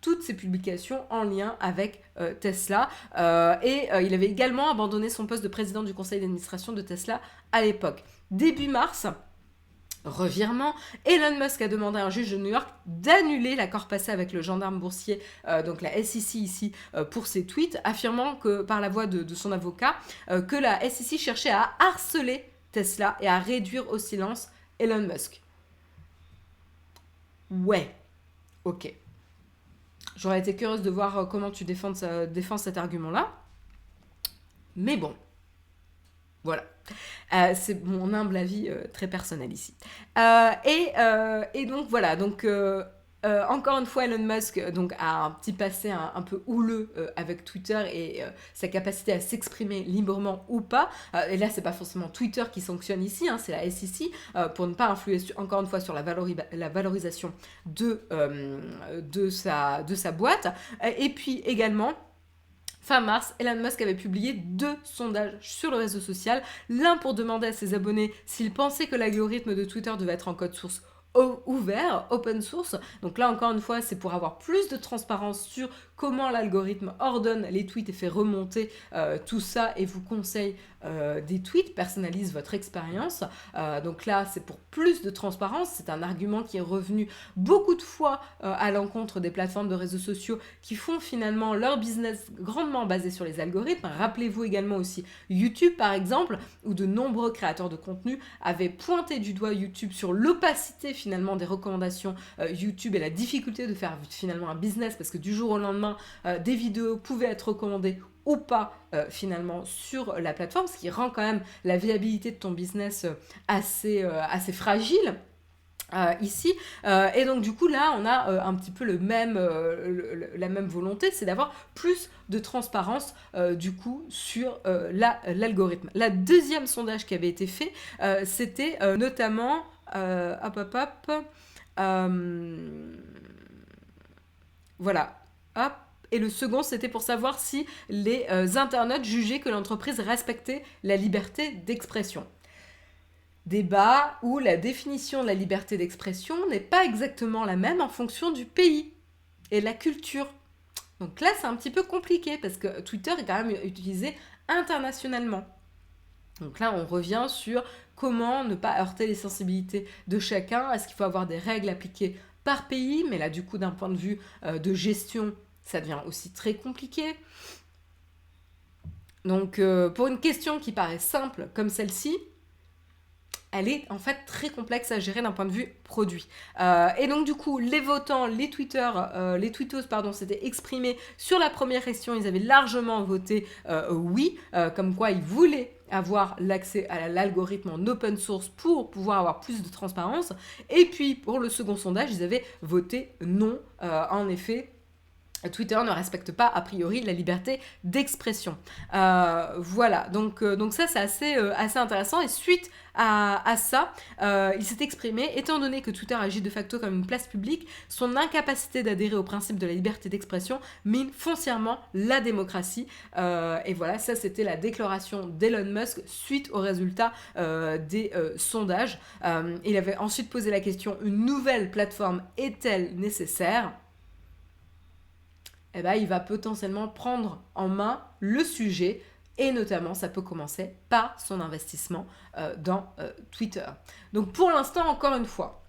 toutes ces publications en lien avec Tesla. Il avait également abandonné son poste de président du conseil d'administration de Tesla à l'époque. Début mars, revirement, Elon Musk a demandé à un juge de New York d'annuler l'accord passé avec le gendarme boursier, donc la SEC ici, pour ses tweets, affirmant que par la voix de son avocat, que la SEC cherchait à harceler Tesla et à réduire au silence Elon Musk. Ouais, ok. J'aurais été curieuse de voir comment tu défends cet argument-là. Mais bon, voilà. C'est mon humble avis très personnel ici. Et donc voilà, donc encore une fois, Elon Musk donc, a un petit passé un peu houleux avec Twitter et sa capacité à s'exprimer librement ou pas. Et là, c'est pas forcément Twitter qui sanctionne ici, c'est la SEC pour ne pas influer encore une fois sur la valorisation de sa boîte. Et puis également, fin mars, Elon Musk avait publié 2 sondages sur le réseau social, l'un pour demander à ses abonnés s'ils pensaient que l'algorithme de Twitter devait être en code source ouvert, open source. Donc là, encore une fois, c'est pour avoir plus de transparence sur comment l'algorithme ordonne les tweets et fait remonter tout ça et vous conseille des tweets, personnalise votre expérience. Donc là, c'est pour plus de transparence. C'est un argument qui est revenu beaucoup de fois à l'encontre des plateformes de réseaux sociaux qui font finalement leur business grandement basé sur les algorithmes. Rappelez-vous également aussi YouTube, par exemple, où de nombreux créateurs de contenu avaient pointé du doigt YouTube sur l'opacité finalement des recommandations YouTube et la difficulté de faire finalement un business parce que du jour au lendemain, des vidéos pouvaient être recommandées ou pas finalement sur la plateforme, ce qui rend quand même la viabilité de ton business assez fragile. Ici, et donc du coup là on a un petit peu la même volonté, c'est d'avoir plus de transparence du coup sur l'algorithme. La deuxième sondage qui avait été fait, c'était notamment voilà, hop. Et le second, c'était pour savoir si les internautes jugeaient que l'entreprise respectait la liberté d'expression. Débat où la définition de la liberté d'expression n'est pas exactement la même en fonction du pays et de la culture. Donc là, c'est un petit peu compliqué parce que Twitter est quand même utilisé internationalement. Donc là, on revient sur comment ne pas heurter les sensibilités de chacun. Est-ce qu'il faut avoir des règles appliquées par pays? Mais là, du coup, d'un point de vue de gestion, ça devient aussi très compliqué. Donc, pour une question qui paraît simple comme celle-ci, elle est en fait très complexe à gérer d'un point de vue produit. Et donc du coup, les votants, les tweeteuses, s'étaient exprimés sur la première question. Ils avaient largement voté oui, comme quoi ils voulaient avoir l'accès à l'algorithme en open source pour pouvoir avoir plus de transparence. Et puis pour le second sondage, ils avaient voté non. En effet, Twitter ne respecte pas a priori la liberté d'expression. Voilà, donc ça c'est assez intéressant. Et suite à ça, il s'est exprimé, étant donné que Twitter agit de facto comme une place publique, son incapacité d'adhérer au principe de la liberté d'expression mine foncièrement la démocratie. Et voilà, ça c'était la déclaration d'Elon Musk suite aux résultats des sondages. Il avait ensuite posé la question, une nouvelle plateforme est-elle nécessaire ? Eh ben, il va potentiellement prendre en main le sujet et notamment ça peut commencer par son investissement dans Twitter. Donc pour l'instant, encore une fois,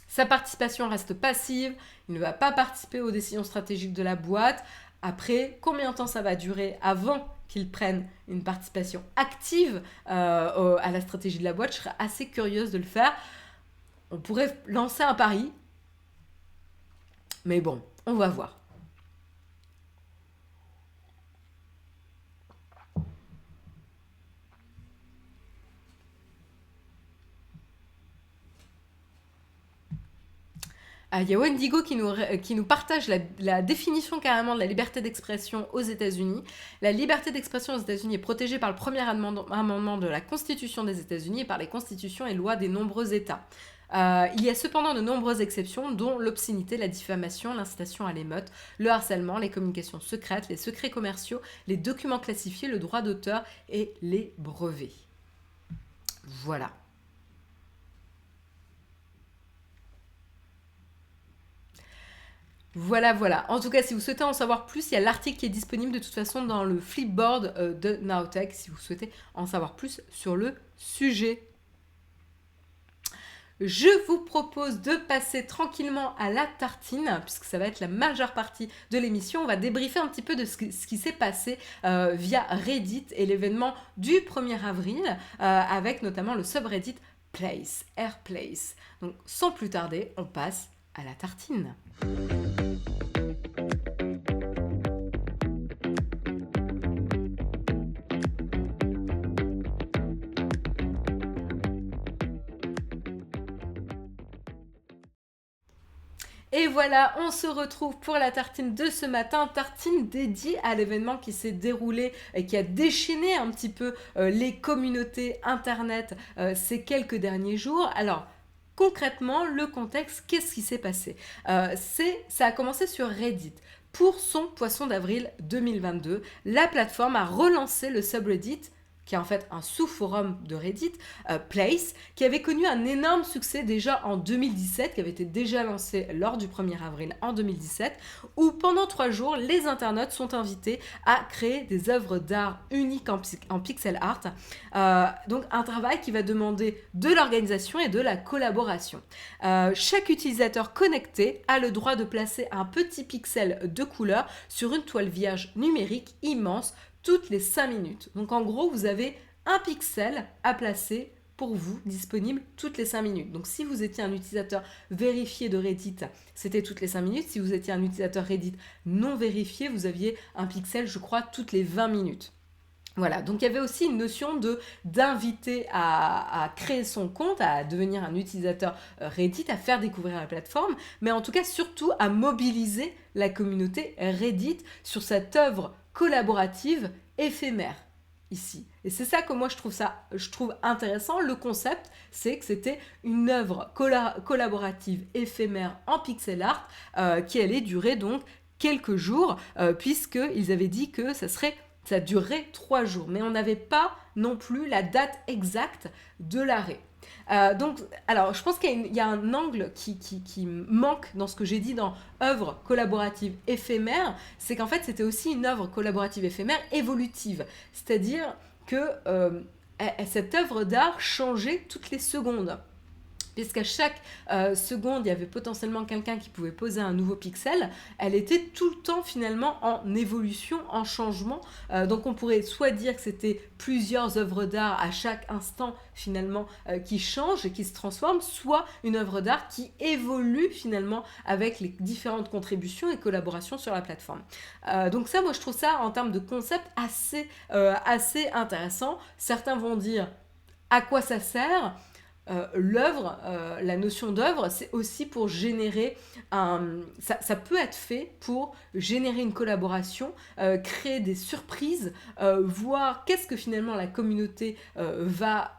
sa participation reste passive, il ne va pas participer aux décisions stratégiques de la boîte. Après, combien de temps ça va durer avant qu'il prenne une participation active à la stratégie de la boîte? Je serais assez curieuse de le faire. On pourrait lancer un pari, mais bon, on va voir. Il y a Wendigo qui nous partage la définition carrément de la liberté d'expression aux États-Unis. La liberté d'expression aux États-Unis est protégée par le premier amendement de la Constitution des États-Unis et par les constitutions et lois des nombreux États. Il y a cependant de nombreuses exceptions, dont l'obscénité, la diffamation, l'incitation à l'émeute, le harcèlement, les communications secrètes, les secrets commerciaux, les documents classifiés, le droit d'auteur et les brevets. Voilà. Voilà. En tout cas, si vous souhaitez en savoir plus, il y a l'article qui est disponible de toute façon dans le Flipboard de Nowtech, si vous souhaitez en savoir plus sur le sujet. Je vous propose de passer tranquillement à la tartine, puisque ça va être la majeure partie de l'émission. On va débriefer un petit peu de ce qui s'est passé via Reddit et l'événement du 1er avril, avec notamment le subreddit Place, Airplace. Donc sans plus tarder, on passe à la tartine. Et voilà, on se retrouve pour la tartine de ce matin, tartine dédiée à l'événement qui s'est déroulé et qui a déchaîné un petit peu les communautés internet ces quelques derniers jours. Alors, concrètement, le contexte, qu'est-ce qui s'est passé ? Ça a commencé sur Reddit. Pour son poisson d'avril 2022, la plateforme a relancé le subreddit qui est en fait un sous-forum de Reddit, Place, qui avait connu un énorme succès déjà en 2017, qui avait été déjà lancé lors du 1er avril en 2017, où pendant 3 jours, les internautes sont invités à créer des œuvres d'art uniques en pixel art. Donc un travail qui va demander de l'organisation et de la collaboration. Chaque utilisateur connecté a le droit de placer un petit pixel de couleur sur une toile vierge numérique immense toutes les 5 minutes. Donc en gros, vous avez un pixel à placer pour vous, disponible toutes les 5 minutes. Donc si vous étiez un utilisateur vérifié de Reddit, c'était toutes les 5 minutes. Si vous étiez un utilisateur Reddit non vérifié, vous aviez un pixel, je crois, toutes les 20 minutes. Voilà, donc il y avait aussi une notion d'inviter à créer son compte, à devenir un utilisateur Reddit, à faire découvrir la plateforme, mais en tout cas surtout à mobiliser la communauté Reddit sur cette œuvre collaborative éphémère ici. Et c'est ça que moi je trouve intéressant. Le concept, c'est que c'était une œuvre collaborative éphémère en pixel art qui allait durer donc quelques jours, puisqu'ils avaient dit que ça durerait 3 jours. Mais on n'avait pas non plus la date exacte de l'arrêt. Donc, alors, je pense qu'il y a un angle qui manque dans ce que j'ai dit dans œuvre collaborative éphémère, c'est qu'en fait, c'était aussi une œuvre collaborative éphémère évolutive. C'est-à-dire que cette œuvre d'art changeait toutes les secondes. Puisqu'à chaque seconde, il y avait potentiellement quelqu'un qui pouvait poser un nouveau pixel, elle était tout le temps finalement en évolution, en changement. Donc on pourrait soit dire que c'était plusieurs œuvres d'art à chaque instant finalement qui changent et qui se transforment, soit une œuvre d'art qui évolue finalement avec les différentes contributions et collaborations sur la plateforme. Donc ça, moi je trouve ça en termes de concept assez intéressant. Certains vont dire à quoi ça sert ? L'œuvre, la notion d'œuvre, c'est aussi pour générer ça peut être fait pour générer une collaboration, créer des surprises, voir qu'est-ce que finalement la communauté va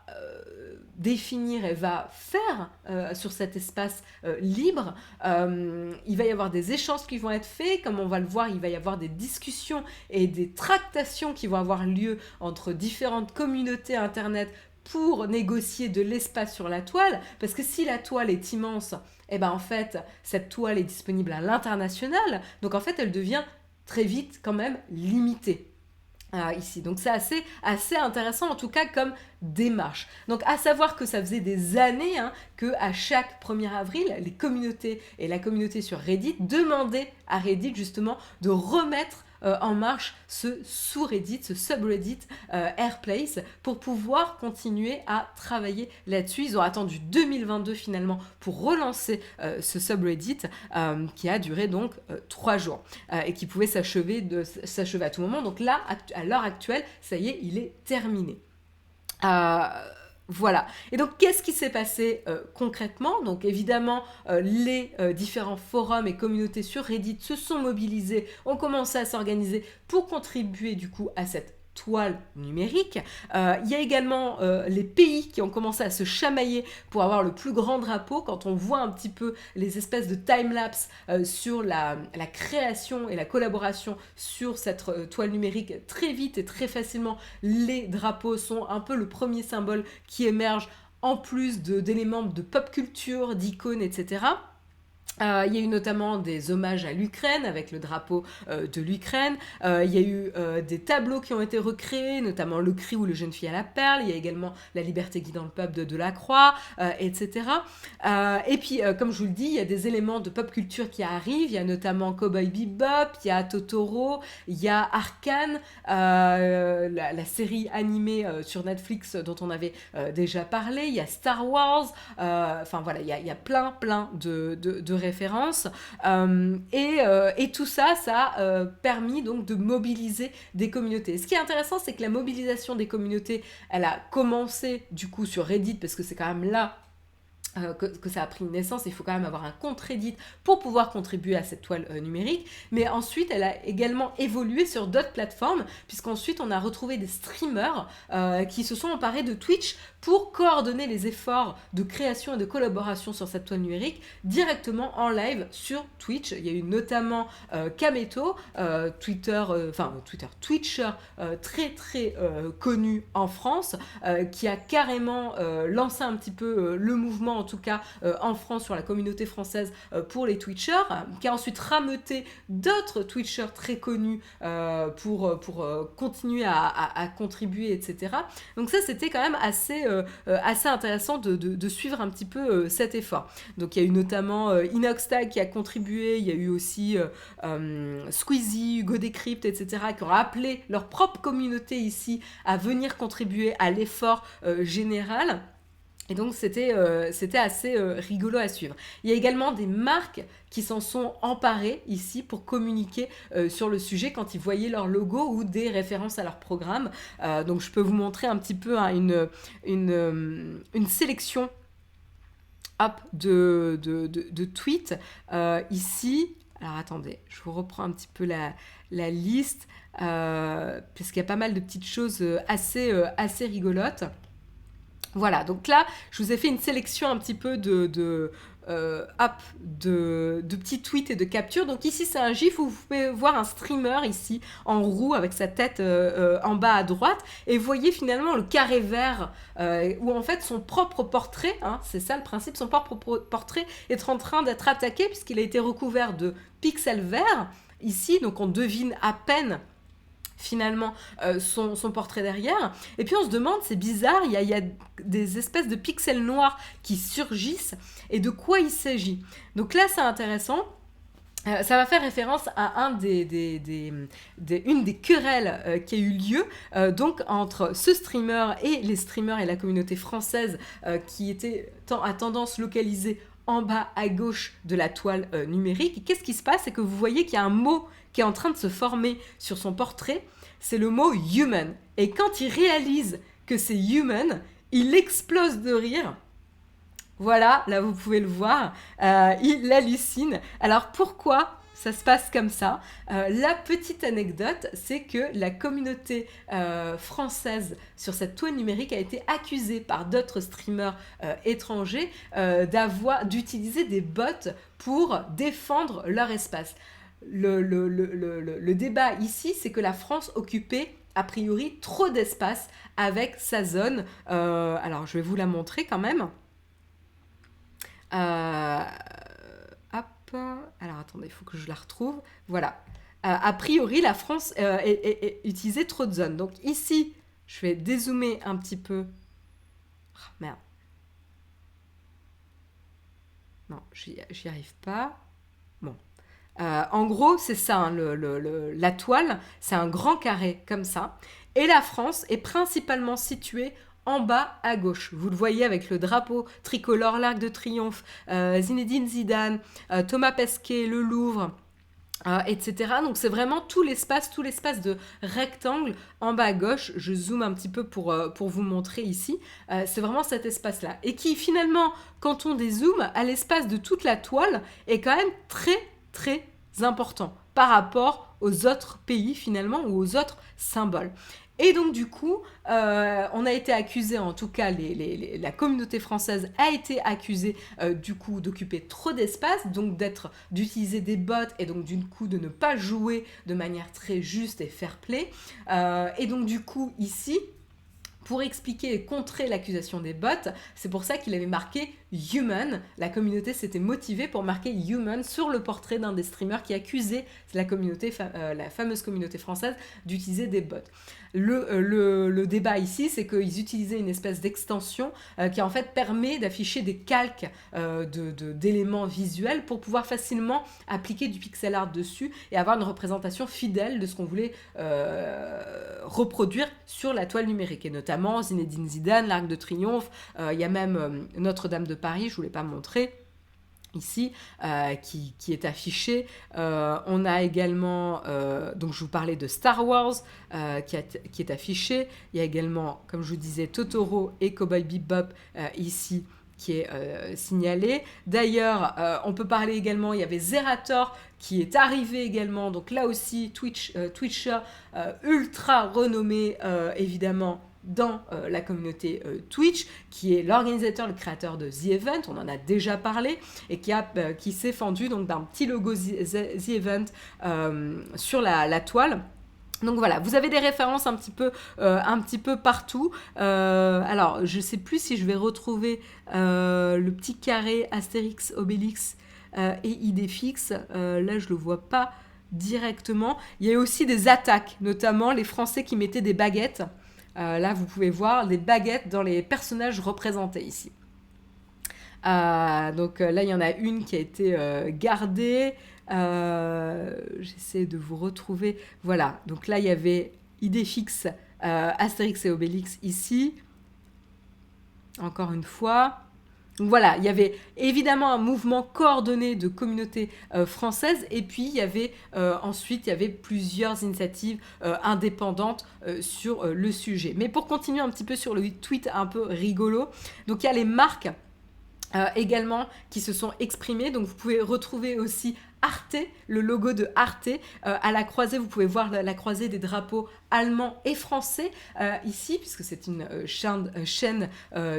définir et va faire sur cet espace libre. Il va y avoir des échanges qui vont être faits, comme on va le voir, il va y avoir des discussions et des tractations qui vont avoir lieu entre différentes communautés internet pour négocier de l'espace sur la toile, parce que si la toile est immense, eh ben en fait, cette toile est disponible à l'international, donc en fait, elle devient très vite quand même limitée. Ici. Donc c'est assez intéressant en tout cas comme démarche. Donc à savoir que ça faisait des années que à chaque 1er avril, les communautés et la communauté sur Reddit demandaient à Reddit justement de remettre en marche ce sous-Reddit, ce subreddit Airplace pour pouvoir continuer à travailler là-dessus. Ils ont attendu 2022 finalement pour relancer ce subreddit qui a duré donc 3 jours et qui pouvait s'achever à tout moment. Donc là, à l'heure actuelle, ça y est, il est terminé. Voilà. Et donc, qu'est-ce qui s'est passé concrètement ? Donc, évidemment, les différents forums et communautés sur Reddit se sont mobilisés, ont commencé à s'organiser pour contribuer du coup à cette toile numérique. Il y a également les pays qui ont commencé à se chamailler pour avoir le plus grand drapeau. Quand on voit un petit peu les espèces de time-lapse sur la création et la collaboration sur cette toile numérique, très vite et très facilement, les drapeaux sont un peu le premier symbole qui émerge en plus d'éléments de pop culture, d'icônes, etc. Il y a eu notamment des hommages à l'Ukraine avec le drapeau de l'Ukraine. Il y a eu des tableaux qui ont été recréés, notamment Le Cri ou Le jeune fille à la perle. Il y a également La liberté guidant le peuple de Delacroix, etc. Et puis, comme je vous le dis, il y a des éléments de pop culture qui arrivent. Il y a notamment Cowboy Bebop, il y a Totoro, il y a Arcane, la série animée sur Netflix dont on avait déjà parlé. Il y a Star Wars. Enfin voilà, il y a plein de références et tout ça a permis donc de mobiliser des communautés. Ce qui est intéressant, c'est que la mobilisation des communautés, elle a commencé du coup sur Reddit parce que c'est quand même là que ça a pris naissance. Il faut quand même avoir un compte Reddit pour pouvoir contribuer à cette toile numérique. Mais ensuite, elle a également évolué sur d'autres plateformes, puisqu'ensuite, on a retrouvé des streamers qui se sont emparés de Twitch pour coordonner les efforts de création et de collaboration sur cette toile numérique directement en live sur Twitch. Il y a eu notamment Kameto, Twitcher très très connu en France, qui a carrément lancé un petit peu le mouvement, en tout cas en France, sur la communauté française pour les Twitchers, qui a ensuite rameuté d'autres Twitchers très connus pour continuer à contribuer, etc. Donc ça, c'était quand même assez intéressant de suivre un petit peu cet effort. Donc il y a eu notamment Inoxtag qui a contribué, il y a eu aussi Squeezie, Hugo Decrypt, etc., qui ont appelé leur propre communauté ici à venir contribuer à l'effort général. Et donc c'était assez rigolo à suivre. Il y a également des marques qui s'en sont emparées ici pour communiquer sur le sujet quand ils voyaient leur logo ou des références à leur programme. Donc je peux vous montrer un petit peu une sélection de tweets ici. Alors attendez, je vous reprends un petit peu la liste, parce qu'il y a pas mal de petites choses assez rigolotes. Voilà, donc là, je vous ai fait une sélection un petit peu de petits tweets et de captures. Donc ici, c'est un gif où vous pouvez voir un streamer ici en roue avec sa tête en bas à droite. Et vous voyez finalement le carré vert où en fait son propre portrait, c'est ça le principe, son propre portrait est en train d'être attaqué puisqu'il a été recouvert de pixels verts ici. Donc on devine à peine finalement son portrait derrière. Et puis on se demande, c'est bizarre, il y a des espèces de pixels noirs qui surgissent, et de quoi il s'agit. Donc là, c'est intéressant. Ça va faire référence à une des querelles qui a eu lieu donc entre ce streamer et les streamers et la communauté française qui était à tendance localisée en bas à gauche de la toile numérique. Et qu'est-ce qui se passe? C'est que vous voyez qu'il y a un mot qui est en train de se former sur son portrait. C'est le mot human. Et quand il réalise que c'est human, il explose de rire. Voilà, là vous pouvez le voir, il hallucine. Alors pourquoi ça se passe comme ça? La petite anecdote, c'est que la communauté française sur cette toile numérique a été accusée par d'autres streamers étrangers d'utiliser des bots pour défendre leur espace. Le débat ici, c'est que la France occupait a priori trop d'espace avec sa zone. Alors je vais vous la montrer quand même. Hop, alors attendez, il faut que je la retrouve. Voilà. A priori, la France utilisait trop de zones. Donc ici, je vais dézoomer un petit peu. Oh, merde. Non, j'y arrive pas. Bon. En gros, c'est ça, la toile, c'est un grand carré comme ça. Et la France est principalement située en bas à gauche. Vous le voyez avec le drapeau tricolore, l'Arc de Triomphe, Zinedine Zidane, Thomas Pesquet, le Louvre, etc. Donc c'est vraiment tout l'espace de rectangle en bas à gauche. Je zoome un petit peu pour vous montrer ici. C'est vraiment cet espace-là. Et qui finalement, quand on dézoome, à l'espace de toute la toile, est quand même très très important par rapport aux autres pays finalement ou aux autres symboles. Et donc du coup, on a été accusé, en tout cas la communauté française a été accusée du coup d'occuper trop d'espace, donc d'utiliser des bots et donc du coup de ne pas jouer de manière très juste et fair play. Et donc du coup ici, pour expliquer et contrer l'accusation des bots, c'est pour ça qu'il avait marqué Human. La communauté s'était motivée pour marquer Human sur le portrait d'un des streamers qui accusait la fameuse communauté française d'utiliser des bots. Le débat ici, c'est qu'ils utilisaient une espèce d'extension qui en fait permet d'afficher des calques d'éléments visuels pour pouvoir facilement appliquer du pixel art dessus et avoir une représentation fidèle de ce qu'on voulait reproduire sur la toile numérique. Et notamment Zinedine Zidane, l'Arc de Triomphe, il y a même Notre-Dame de Paris, je ne vous l'ai pas montré ici, qui est affiché. On a également, donc je vous parlais de Star Wars, qui est affiché. Il y a également, comme je vous disais, Totoro et Cowboy Bebop ici, qui est signalé. D'ailleurs, on peut parler également, il y avait Zerator qui est arrivé également, donc là aussi Twitcher ultra renommé évidemment dans la communauté Twitch, qui est l'organisateur, le créateur de The Event, on en a déjà parlé, et qui s'est fendu donc d'un petit logo The Event sur la toile. Donc voilà, vous avez des références un petit peu partout. Alors, je ne sais plus si je vais retrouver le petit carré Astérix, Obélix et Idéfix. Là, je ne le vois pas directement. Il y a aussi des attaques, notamment les Français qui mettaient des baguettes. Là, vous pouvez voir les baguettes dans les personnages représentés ici. Donc là, il y en a une qui a été gardée. J'essaie de vous retrouver. Voilà, donc là, il y avait Idéfix, Astérix et Obélix ici. Encore une fois. Donc voilà, il y avait évidemment un mouvement coordonné de communautés françaises et puis ensuite il y avait plusieurs initiatives indépendantes sur le sujet. Mais pour continuer un petit peu sur le tweet un peu rigolo, donc il y a les marques également qui se sont exprimées. Donc vous pouvez retrouver aussi Arte, le logo de Arte. À la croisée, vous pouvez voir la croisée des drapeaux allemands et français ici, puisque c'est une chaîne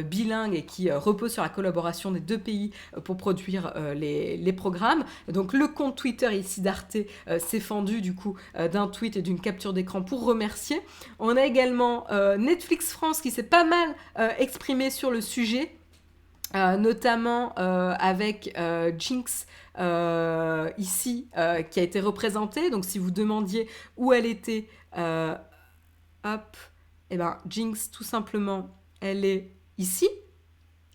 bilingue et qui repose sur la collaboration des deux pays pour produire les programmes. Donc le compte Twitter ici d'Arte s'est fendu du coup d'un tweet et d'une capture d'écran pour remercier. On a également Netflix France qui s'est pas mal exprimé sur le sujet. Notamment avec Jinx ici qui a été représentée. Donc si vous demandiez où elle était, et ben Jinx tout simplement elle est ici.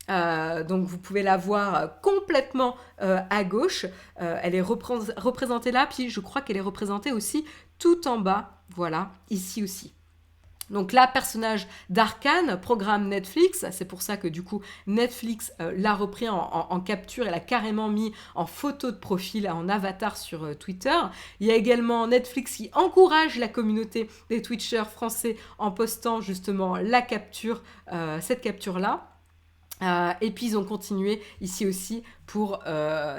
Donc vous pouvez la voir complètement à gauche. Elle est représentée là, puis je crois qu'elle est représentée aussi tout en bas. Voilà, ici aussi. Donc là, personnage d'Arcane, programme Netflix, c'est pour ça que du coup Netflix l'a repris en capture et l'a carrément mis en photo de profil, en avatar sur Twitter. Il y a également Netflix qui encourage la communauté des Twitchers français en postant justement la capture, cette capture-là. Et puis ils ont continué ici aussi pour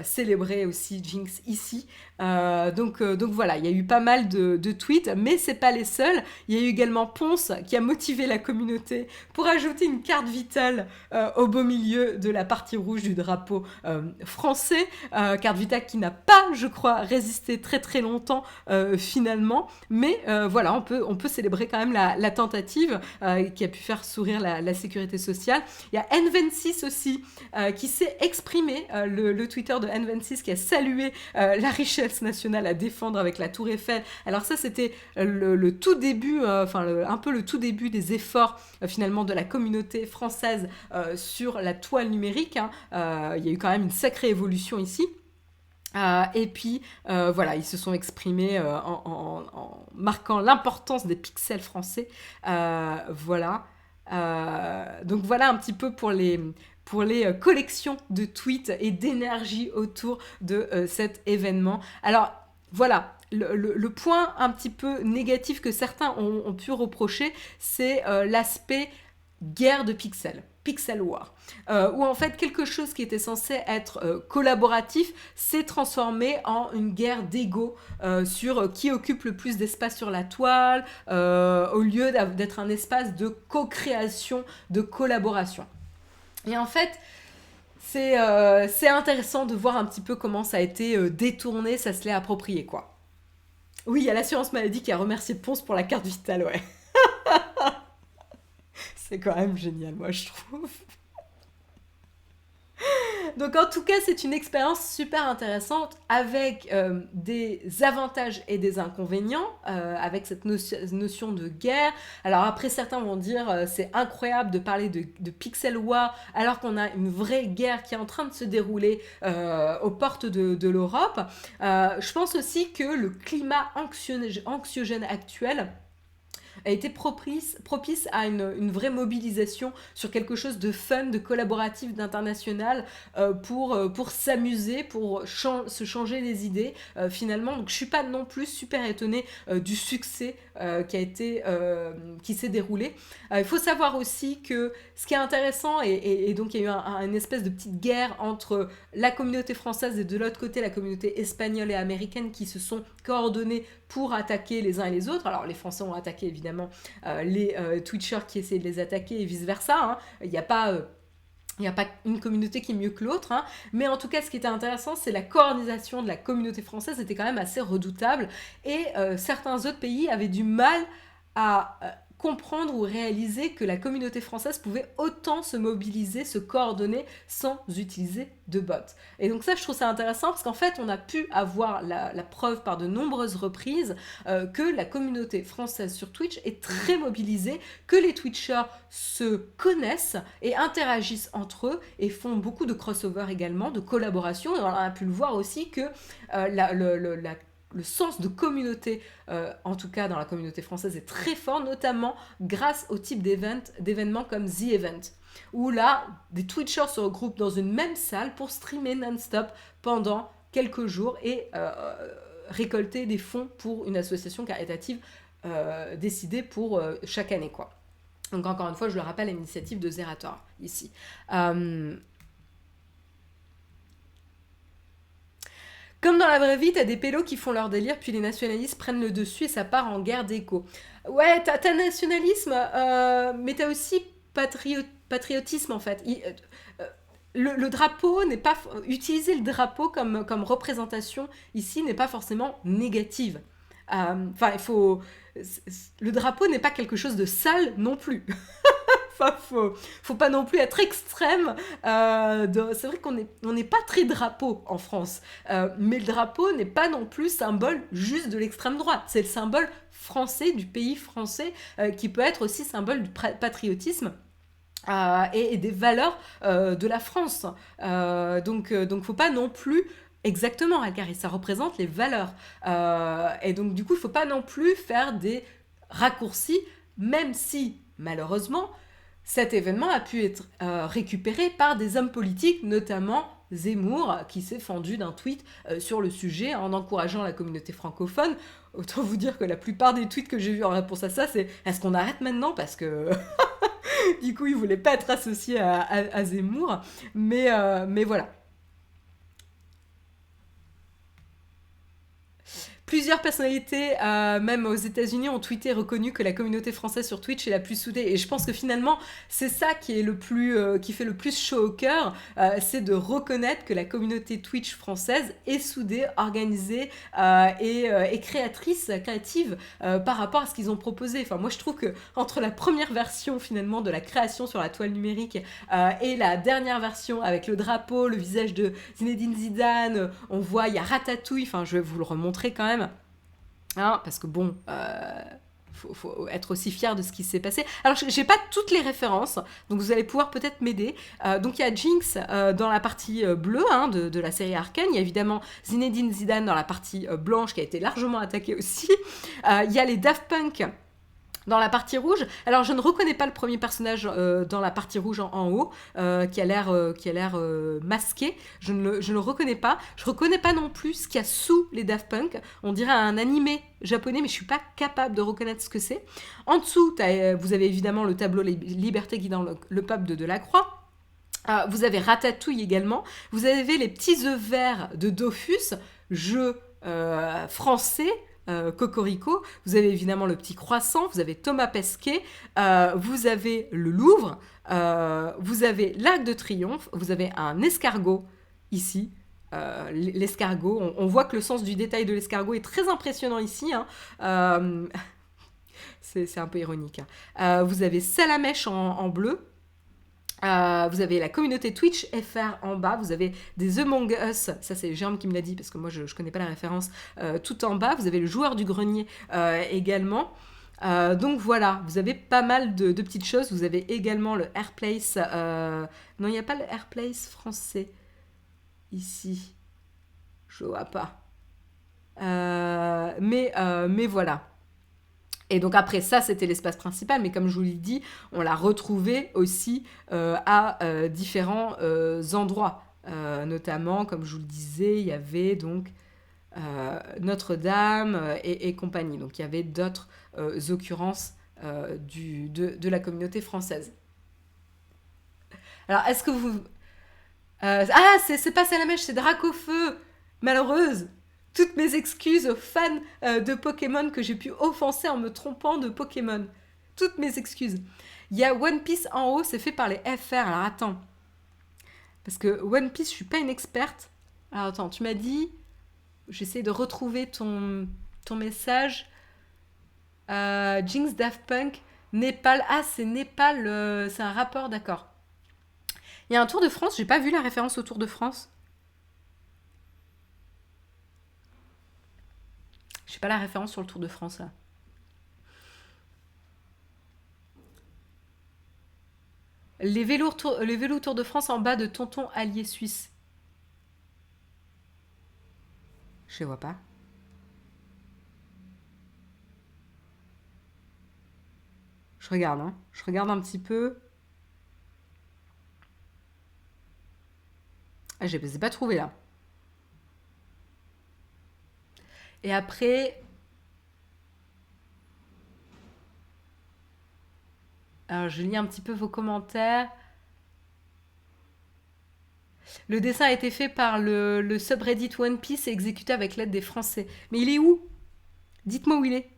célébrer aussi Jinx ici. Donc voilà, il y a eu pas mal de tweets, mais c'est pas les seuls. Il y a eu également Ponce qui a motivé la communauté pour ajouter une carte vitale au beau milieu de la partie rouge du drapeau français. Carte vitale qui n'a pas, je crois, résisté très très longtemps finalement. Mais voilà, on peut célébrer quand même la tentative qui a pu faire sourire la sécurité sociale. Il y a N26 aussi qui s'est exprimé, le Twitter de N26 qui a salué la richesse nationale à défendre avec la Tour Eiffel. Alors ça, c'était le tout début, un peu le tout début des efforts finalement de la communauté française sur la toile numérique. Il y a eu quand même une sacrée évolution ici. Et puis voilà, ils se sont exprimés en marquant l'importance des pixels français. Voilà. Donc voilà un petit peu pour les collections de tweets et d'énergie autour de cet événement. Alors voilà, le point un petit peu négatif que certains ont pu reprocher, c'est l'aspect guerre de pixels. Pixel War, où en fait quelque chose qui était censé être collaboratif s'est transformé en une guerre d'ego sur qui occupe le plus d'espace sur la toile, au lieu d'être un espace de co-création, de collaboration. Et en fait, c'est intéressant de voir un petit peu comment ça a été détourné, ça se l'est approprié, quoi. Oui, il y a l'assurance maladie qui a remercié Ponce pour la carte vitale, ouais. C'est quand même génial, moi, je trouve. Donc en tout cas, c'est une expérience super intéressante avec des avantages et des inconvénients, avec cette notion de guerre. Alors après, certains vont dire c'est incroyable de parler de Pixel War alors qu'on a une vraie guerre qui est en train de se dérouler aux portes de l'Europe. Je pense aussi que le climat anxiogène actuel a été propice à une vraie mobilisation sur quelque chose de fun, de collaboratif, d'international, pour s'amuser, pour se changer les idées finalement. Donc je suis pas non plus super étonnée du succès qui s'est déroulé. Il faut savoir aussi que ce qui est intéressant, et donc il y a eu une espèce de petite guerre entre la communauté française et de l'autre côté la communauté espagnole et américaine qui se sont coordonnés pour attaquer les uns et les autres. Alors les Français ont attaqué évidemment les Twitchers qui essayaient de les attaquer et vice versa. Hein. Il n'y a pas une communauté qui est mieux que l'autre, hein. Mais en tout cas, ce qui était intéressant, c'est la coordination de la communauté française était quand même assez redoutable, et certains autres pays avaient du mal à comprendre ou réaliser que la communauté française pouvait autant se mobiliser, se coordonner sans utiliser de bots. Et donc ça, je trouve ça intéressant parce qu'en fait, on a pu avoir la preuve par de nombreuses reprises que la communauté française sur Twitch est très mobilisée, que les Twitchers se connaissent et interagissent entre eux et font beaucoup de crossover également, de collaboration. Et on a pu le voir aussi que le sens de communauté, en tout cas dans la communauté française, est très fort, notamment grâce au type d'événements comme The Event, où là, des Twitchers se regroupent dans une même salle pour streamer non-stop pendant quelques jours et récolter des fonds pour une association caritative décidée pour chaque année, quoi. Donc encore une fois, je le rappelle, l'initiative de Zerator, ici. Comme dans la vraie vie, t'as des pélos qui font leur délire, puis les nationalistes prennent le dessus et ça part en guerre d'écho. Ouais, t'as nationalisme, mais t'as aussi patriotisme, en fait. Le drapeau n'est pas... Utiliser le drapeau comme représentation ici n'est pas forcément négative. Enfin, le drapeau n'est pas quelque chose de sale non plus. Enfin, faut pas non plus être extrême. C'est vrai qu'on n'est pas très drapeau en France. Mais le drapeau n'est pas non plus symbole juste de l'extrême droite. C'est le symbole français, du pays français, qui peut être aussi symbole du patriotisme. Et des valeurs de la France. Donc, faut pas non plus... Exactement, Alcari, ça représente les valeurs. Et donc, du coup, il faut pas non plus faire des raccourcis, même si, malheureusement, cet événement a pu être récupéré par des hommes politiques, notamment Zemmour, qui s'est fendu d'un tweet sur le sujet en encourageant la communauté francophone. Autant vous dire que la plupart des tweets que j'ai vus en réponse à ça, c'est « Est-ce qu'on arrête maintenant ?» Parce que du coup, il voulait pas être associé à Zemmour. Mais voilà. Plusieurs personnalités, même aux États-Unis, ont tweeté et reconnu que la communauté française sur Twitch est la plus soudée. Et je pense que finalement, c'est ça qui est qui fait le plus chaud au cœur, c'est de reconnaître que la communauté Twitch française est soudée, organisée et créative par rapport à ce qu'ils ont proposé. Enfin, moi, je trouve que entre la première version finalement de la création sur la toile numérique et la dernière version avec le drapeau, le visage de Zinedine Zidane, on voit il y a Ratatouille. Enfin, je vais vous le remontrer quand même. Hein, parce que bon, faut être aussi fier de ce qui s'est passé. Alors, j'ai pas toutes les références, donc vous allez pouvoir peut-être m'aider. Donc, il y a Jinx dans la partie bleue de la série Arcane. Il y a évidemment Zinedine Zidane dans la partie blanche qui a été largement attaquée aussi. Il y a les Daft Punk dans la partie rouge. Alors, je ne reconnais pas le premier personnage dans la partie rouge en haut, qui a l'air masqué. Je ne le reconnais pas. Je reconnais pas non plus ce qu'il y a sous les Daft Punk. On dirait un animé japonais, mais je suis pas capable de reconnaître ce que c'est. En dessous, vous avez évidemment le tableau Liberté guidant le peuple de Delacroix. Vous avez Ratatouille également. Vous avez les petits œufs verts de Dofus, jeu français, Cocorico. Vous avez évidemment le petit croissant, vous avez Thomas Pesquet, vous avez le Louvre, vous avez l'Arc de Triomphe, vous avez un escargot ici. L'escargot, on voit que le sens du détail de l'escargot est très impressionnant ici. C'est un peu ironique. Vous avez Salamèche en bleu. Vous avez la communauté Twitch FR en bas, vous avez des Among Us, ça c'est Germe qui me l'a dit parce que moi je connais pas la référence, tout en bas, vous avez le joueur du grenier également. Donc voilà, vous avez pas mal de petites choses, vous avez également le Airplace, non il n'y a pas le Airplace français ici, je vois pas, mais voilà. Et donc après ça, c'était l'espace principal, mais comme je vous l'ai dit, on l'a retrouvé aussi à différents endroits. Notamment, comme je vous le disais, il y avait donc Notre-Dame et compagnie. Donc il y avait d'autres occurrences de la communauté française. Alors, est-ce que vous... ah, c'est pas Salamèche, c'est Dracofeu. Malheureuse. Toutes mes excuses aux fans de Pokémon que j'ai pu offenser en me trompant de Pokémon. Toutes mes excuses. Il y a One Piece en haut, c'est fait par les FR. Alors attends. Parce que One Piece, je suis pas une experte. Alors attends, tu m'as dit... J'essaie de retrouver ton message. Jinx Daft Punk, Népal. Ah, c'est Népal, c'est un rapport, d'accord. Il y a un Tour de France, j'ai pas vu la référence au Tour de France. Je sais pas la référence sur le Tour de France là. Les vélos Tour de France en bas de Tonton Allié Suisse. Je vois pas. Je regarde, hein. Je regarde un petit peu. Ah, je les ai pas trouvé là. Et après. Alors, je lis un petit peu vos commentaires. Le dessin a été fait par le subreddit One Piece et exécuté avec l'aide des Français. Mais il est où? Dites-moi où il est.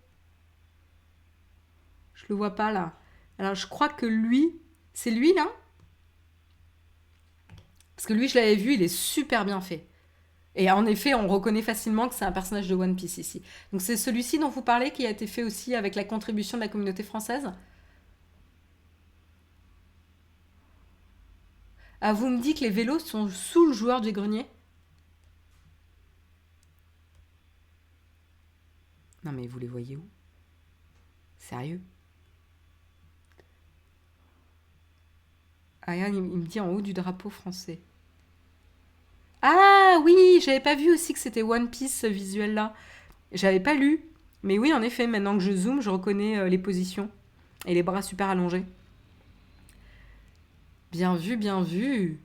Je le vois pas là. Alors, je crois que lui. C'est lui là? Parce que lui, je l'avais vu, il est super bien fait. Et en effet, on reconnaît facilement que c'est un personnage de One Piece ici. Donc c'est celui-ci dont vous parlez qui a été fait aussi avec la contribution de la communauté française. Ah, vous me dites que les vélos sont sous le joueur du grenier? Non mais vous les voyez où? Sérieux? Ah, regarde, il me dit en haut du drapeau français. Ah oui, j'avais pas vu aussi que c'était One Piece ce visuel-là. J'avais pas lu. Mais oui, en effet, maintenant que je zoome, je reconnais les positions. Et les bras super allongés. Bien vu, bien vu.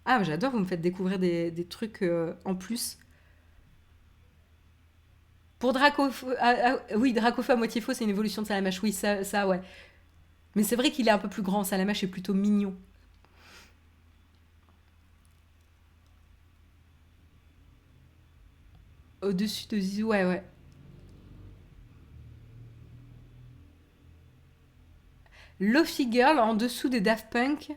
Ah, j'adore, vous me faites découvrir des trucs en plus. Pour Dracofeu, oui, Dracofeu à moitié faux, c'est une évolution de Salamache. Oui, ça ouais. Mais c'est vrai qu'il est un peu plus grand. Salamache est plutôt mignon. Au-dessus de Zizou, ouais, ouais. Lofi Girl, en dessous des Daft Punk,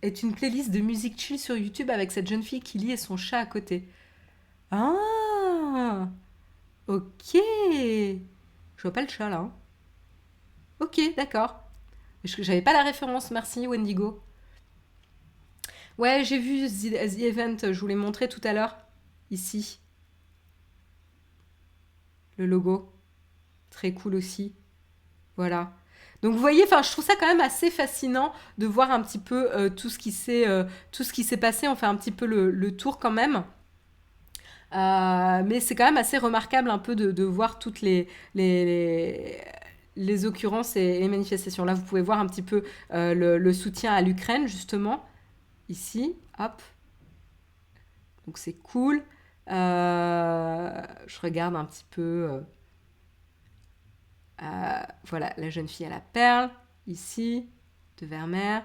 est une playlist de musique chill sur YouTube avec cette jeune fille qui lit et son chat à côté. Ah, ok. Je vois pas le chat là, hein. Ok, d'accord. J'avais pas la référence, merci Wendigo. Ouais, j'ai vu The Event, je vous l'ai montré tout à l'heure. Ici, le logo. Très cool aussi. Voilà. Donc vous voyez, enfin, je trouve ça quand même assez fascinant de voir un petit peu tout ce qui s'est passé. On fait un petit peu le tour quand même. Mais c'est quand même assez remarquable un peu de voir toutes les occurrences et les manifestations. Là, vous pouvez voir un petit peu le soutien à l'Ukraine, justement. Ici, hop. Donc c'est cool. Je regarde un petit peu. Voilà, la jeune fille à la perle, ici, de Vermeer.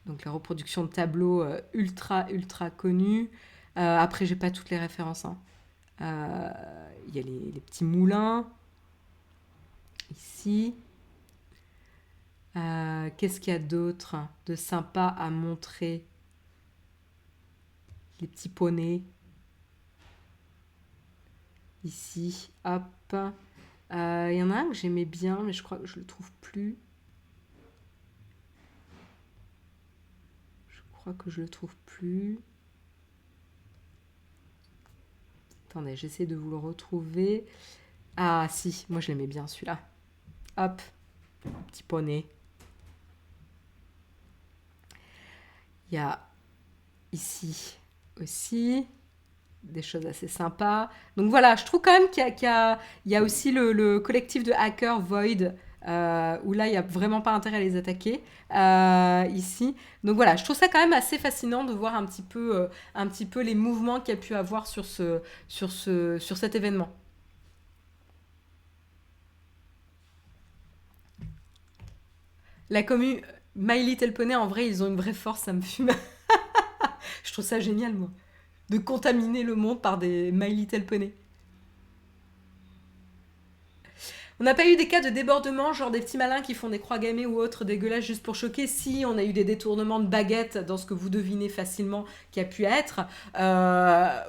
Donc la reproduction de tableaux ultra, ultra connus. Après, j'ai pas toutes les références, hein. Il y a les petits moulins, ici. Qu'est-ce qu'il y a d'autre de sympa à montrer? Les petits poneys, ici, hop. Il y en a un que j'aimais bien, mais je crois que je le trouve plus. Je crois que je le trouve plus. Attendez, j'essaie de vous le retrouver. Ah si, moi je l'aimais bien celui-là. Hop, petit poney. Il y a ici aussi. des choses assez sympas. Donc voilà, je trouve quand même il y a aussi le collectif de hackers Void, où là, il n'y a vraiment pas intérêt à les attaquer ici. Donc voilà, je trouve ça quand même assez fascinant de voir un petit peu les mouvements qu'il y a pu avoir sur cet événement. La commu My Little Pony, en vrai, ils ont une vraie force, ça me fume. Je trouve ça génial, moi, de contaminer le monde par des My Little Pony. On n'a pas eu des cas de débordement, genre des petits malins qui font des croix gammées ou autres dégueulasses juste pour choquer. Si, on a eu des détournements de baguettes dans ce que vous devinez facilement qui a pu être.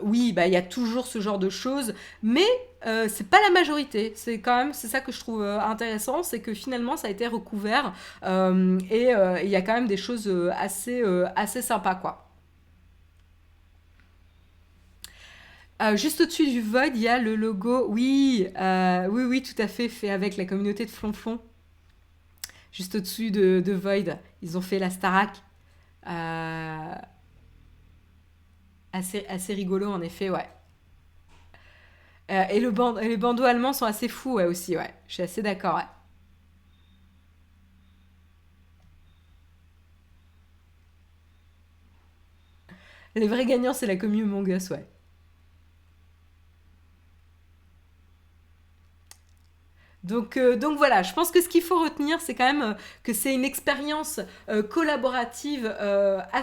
Oui, bah il y a toujours ce genre de choses, mais c'est pas la majorité. C'est quand même, c'est ça que je trouve intéressant, c'est que finalement ça a été recouvert et il y a quand même des choses assez sympas, quoi. Juste au-dessus du Void, il y a le logo. Oui, oui, oui, tout à fait, fait avec la communauté de Flonflon. Juste au-dessus de Void, ils ont fait la Starac. Euh, assez rigolo, en effet, ouais. Et les bandeaux allemands sont assez fous, ouais, aussi, ouais. Je suis assez d'accord, ouais. Les vrais gagnants, c'est la commune Among Us, ouais. Donc voilà, je pense que ce qu'il faut retenir, c'est quand même que c'est une expérience collaborative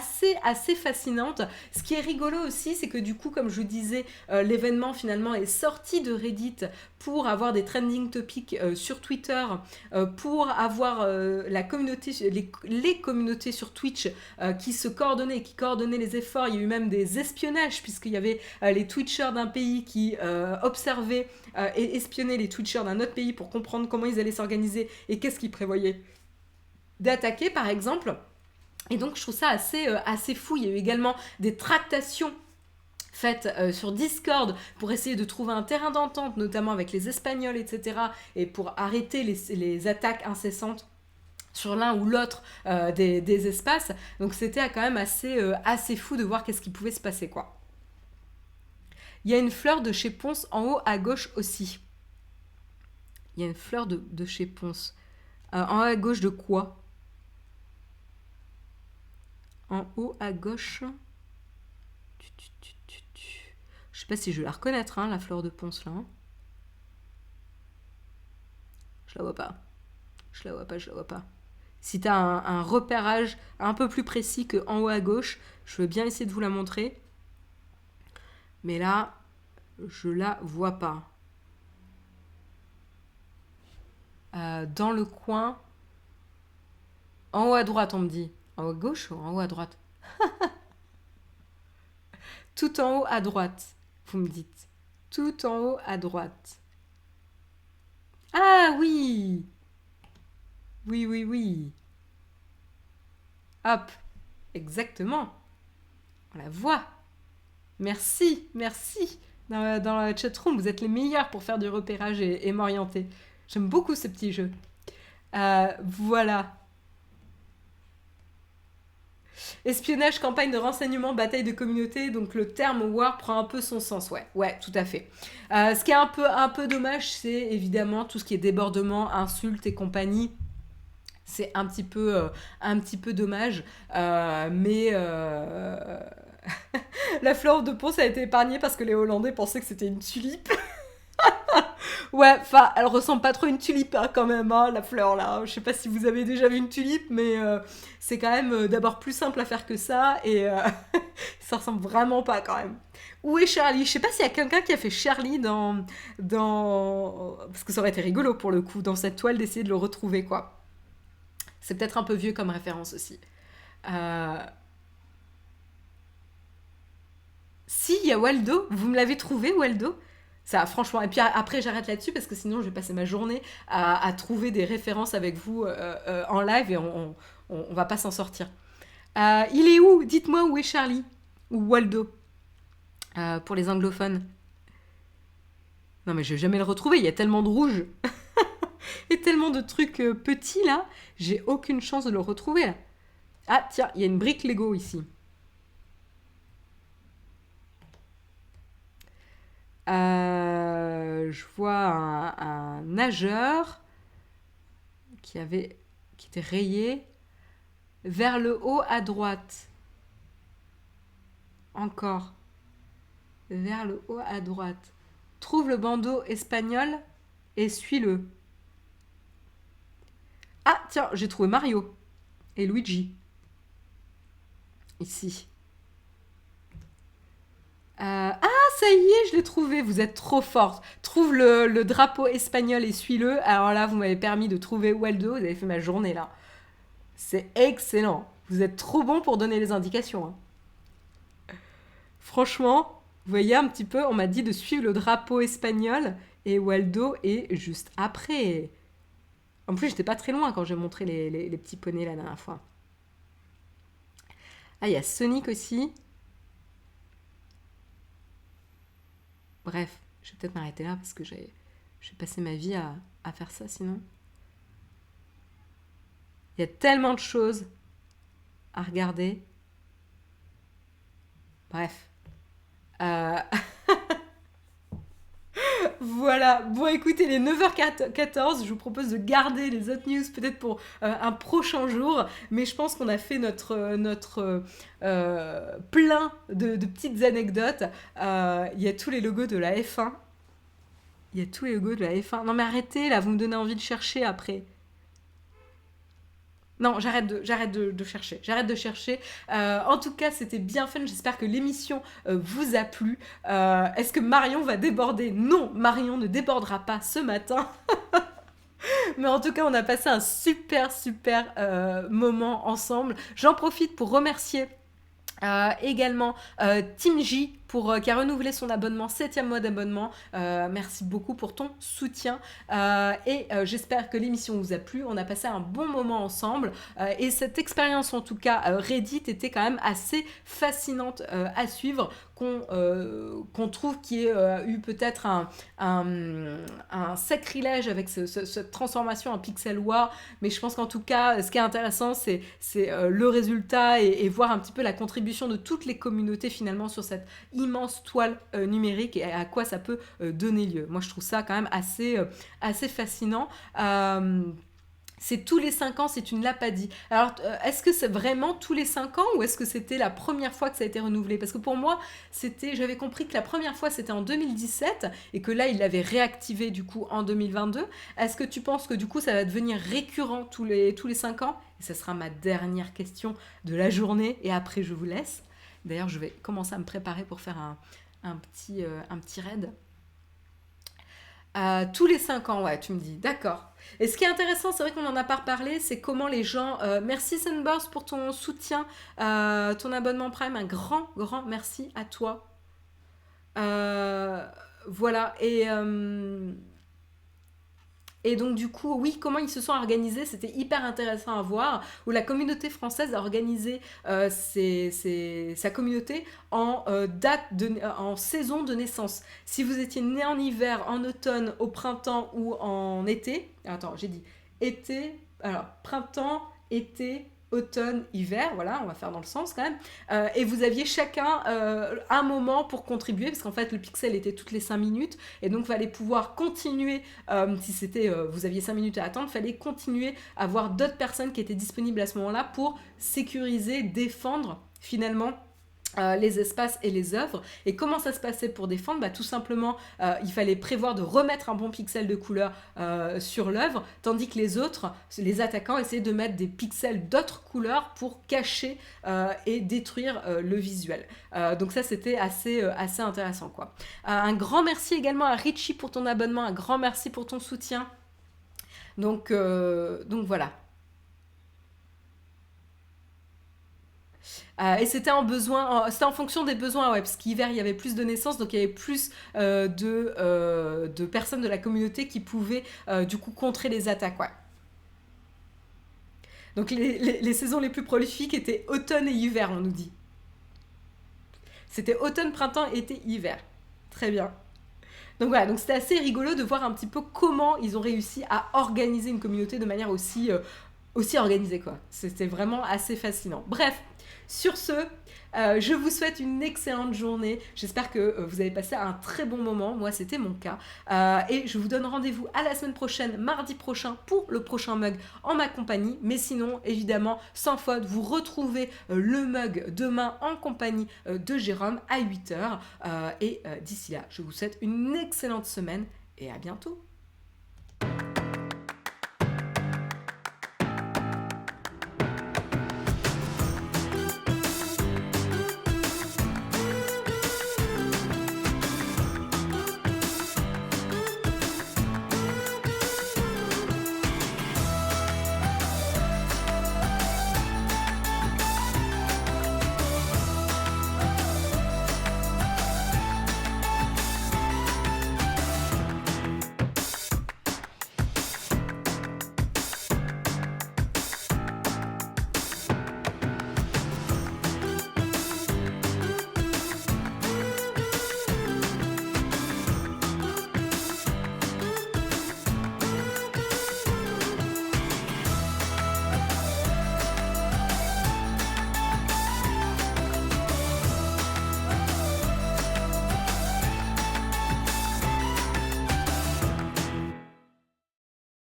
assez fascinante. Ce qui est rigolo aussi, c'est que du coup, comme je vous disais, l'événement finalement est sorti de Reddit pour avoir des trending topics sur Twitter, pour avoir la communauté, les communautés sur Twitch qui se coordonnaient, qui coordonnaient les efforts. Il y a eu même des espionnages, puisqu'il y avait les Twitchers d'un pays qui observaient et espionner les Twitchers d'un autre pays pour comprendre comment ils allaient s'organiser et qu'est-ce qu'ils prévoyaient d'attaquer, par exemple. Et donc, je trouve ça assez fou. Il y a eu également des tractations faites sur Discord pour essayer de trouver un terrain d'entente, notamment avec les Espagnols, etc., et pour arrêter les attaques incessantes sur l'un ou l'autre des espaces. Donc, c'était quand même assez fou de voir qu'est-ce qui pouvait se passer, quoi. Il y a une fleur de chez Ponce en haut à gauche aussi. Il y a une fleur de chez Ponce. En haut à gauche de quoi? En haut à gauche. Je sais pas si je vais la reconnaître, hein, la fleur de Ponce là. Hein. Je la vois pas. Je la vois pas. Si t'as un repérage un peu plus précis que en haut à gauche, je veux bien essayer de vous la montrer. Mais là, je la vois pas. Dans le coin. En haut à droite, on me dit. En haut à gauche ou en haut à droite? Tout en haut à droite, vous me dites. Tout en haut à droite. Ah oui. Oui, oui, oui. Hop. Exactement. On la voit. Merci, merci. Dans la chatroom, vous êtes les meilleurs pour faire du repérage et m'orienter. J'aime beaucoup ce petit jeu. Voilà. Espionnage, campagne de renseignement, bataille de communauté, donc le terme war prend un peu son sens, ouais, ouais, tout à fait. Ce qui est un peu dommage, c'est évidemment tout ce qui est débordement, insultes et compagnie. C'est un petit peu dommage, mais la fleur de Ponce a été épargnée parce que les Hollandais pensaient que c'était une tulipe. Ouais, enfin, elle ressemble pas trop à une tulipe hein, quand même, hein, la fleur là. Je sais pas si vous avez déjà vu une tulipe, mais c'est quand même d'abord plus simple à faire que ça et ça ressemble vraiment pas quand même. Où est Charlie? Je sais pas s'il y a quelqu'un qui a fait Charlie dans... Parce que ça aurait été rigolo pour le coup, dans cette toile, d'essayer de le retrouver quoi. C'est peut-être un peu vieux comme référence aussi. Euh... Si, il y a Waldo. Vous me l'avez trouvé, Waldo? Ça, franchement. Et puis après, j'arrête là-dessus parce que sinon, je vais passer ma journée à trouver des références avec vous en live et on va pas s'en sortir. Il est où? Dites-moi où est Charlie ou Waldo pour les anglophones. Non, mais je vais jamais le retrouver. Il y a tellement de rouge et tellement de trucs petits là. J'ai aucune chance de le retrouver là. Ah, tiens, il y a une brique Lego ici. Je vois un nageur qui était rayé vers le haut à droite. Encore. Vers le haut à droite. Trouve le bandeau espagnol et suis-le. Ah, tiens, j'ai trouvé Mario et Luigi. Ici. Ah, ça y est, je l'ai trouvé. Vous êtes trop forte. Trouve le drapeau espagnol et suis-le. Alors là, vous m'avez permis de trouver Waldo. Vous avez fait ma journée là. C'est excellent. Vous êtes trop bon pour donner les indications. Hein. Franchement, vous voyez un petit peu, on m'a dit de suivre le drapeau espagnol et Waldo est juste après. En plus, j'étais pas très loin quand j'ai montré les petits poneys la dernière fois. Ah, il y a Sonic aussi. Bref, je vais peut-être m'arrêter là parce que j'ai passé ma vie à faire ça sinon. Il y a tellement de choses à regarder. Bref. Voilà. Bon, écoutez, les 9h14, je vous propose de garder les autres news peut-être pour un prochain jour. Mais je pense qu'on a fait notre plein de petites anecdotes. Il y a tous les logos de la F1. Il y a tous les logos de la F1. Non mais arrêtez, là, vous me donnez envie de chercher après. Non, j'arrête de chercher. J'arrête de chercher. En tout cas, c'était bien fun. J'espère que l'émission vous a plu. Est-ce que Marion va déborder? Non, Marion ne débordera pas ce matin. Mais en tout cas, on a passé un super moment ensemble. J'en profite pour remercier également Team J qui a renouvelé son abonnement, 7e mois d'abonnement. Merci beaucoup pour ton soutien et j'espère que l'émission vous a plu. On a passé un bon moment ensemble et cette expérience en tout cas Reddit était quand même assez fascinante à suivre, qu'on trouve qu'il y ait eu peut-être un sacrilège avec cette transformation en pixel war, mais je pense qu'en tout cas ce qui est intéressant c'est le résultat et voir un petit peu la contribution de toutes les communautés finalement sur cette immense toile numérique et à quoi ça peut donner lieu. Moi je trouve ça quand même assez fascinant. C'est tous les 5 ans, c'est une lapadi. Alors, est-ce que c'est vraiment tous les 5 ans ou est-ce que c'était la première fois que ça a été renouvelé? Parce que pour moi, j'avais compris que la première fois, c'était en 2017 et que là, il l'avait réactivé du coup en 2022. Est-ce que tu penses que du coup, ça va devenir récurrent tous les 5 ans? Et ce sera ma dernière question de la journée et après, je vous laisse. D'ailleurs, je vais commencer à me préparer pour faire un petit raid. Tous les 5 ans, ouais, tu me dis, d'accord. Et ce qui est intéressant, c'est vrai qu'on n'en a pas reparlé, c'est comment les gens... merci Sunburst pour ton soutien, ton abonnement Prime, un grand merci à toi. Voilà, et donc du coup, oui, comment ils se sont organisés, c'était hyper intéressant à voir, où la communauté française a organisé sa communauté en en saison de naissance. Si vous étiez né en hiver, en automne, au printemps ou en été, attends, j'ai dit été, alors printemps, été, automne, hiver, voilà, on va faire dans le sens quand même, et vous aviez chacun un moment pour contribuer, parce qu'en fait le pixel était toutes les 5 minutes, et donc il fallait pouvoir continuer, si c'était, vous aviez 5 minutes à attendre, il fallait continuer à voir d'autres personnes qui étaient disponibles à ce moment-là pour sécuriser, défendre finalement les espaces et les œuvres. Et comment ça se passait pour défendre? Tout simplement, il fallait prévoir de remettre un bon pixel de couleur sur l'œuvre, tandis que les autres, les attaquants, essayaient de mettre des pixels d'autres couleurs pour cacher et détruire le visuel. Donc ça, c'était assez intéressant, quoi. Un grand merci également à Richie pour ton abonnement, un grand merci pour ton soutien. Donc voilà. Et c'était en fonction des besoins, ouais, parce qu'hiver il y avait plus de naissances, donc il y avait plus de personnes de la communauté qui pouvaient du coup contrer les attaques, ouais. Donc les saisons les plus prolifiques étaient automne et hiver, on nous dit. C'était automne, printemps, été, hiver. Très bien. Donc voilà, donc c'était assez rigolo de voir un petit peu comment ils ont réussi à organiser une communauté de manière aussi aussi organisé quoi. C'était vraiment assez fascinant. Bref, sur ce, je vous souhaite une excellente journée. J'espère que vous avez passé un très bon moment. Moi, c'était mon cas. Et je vous donne rendez-vous à la semaine prochaine, mardi prochain, pour le prochain mug en ma compagnie. Mais sinon, évidemment, sans faute, vous retrouvez le mug demain en compagnie de Jérôme à 8h. Et d'ici là, je vous souhaite une excellente semaine et à bientôt.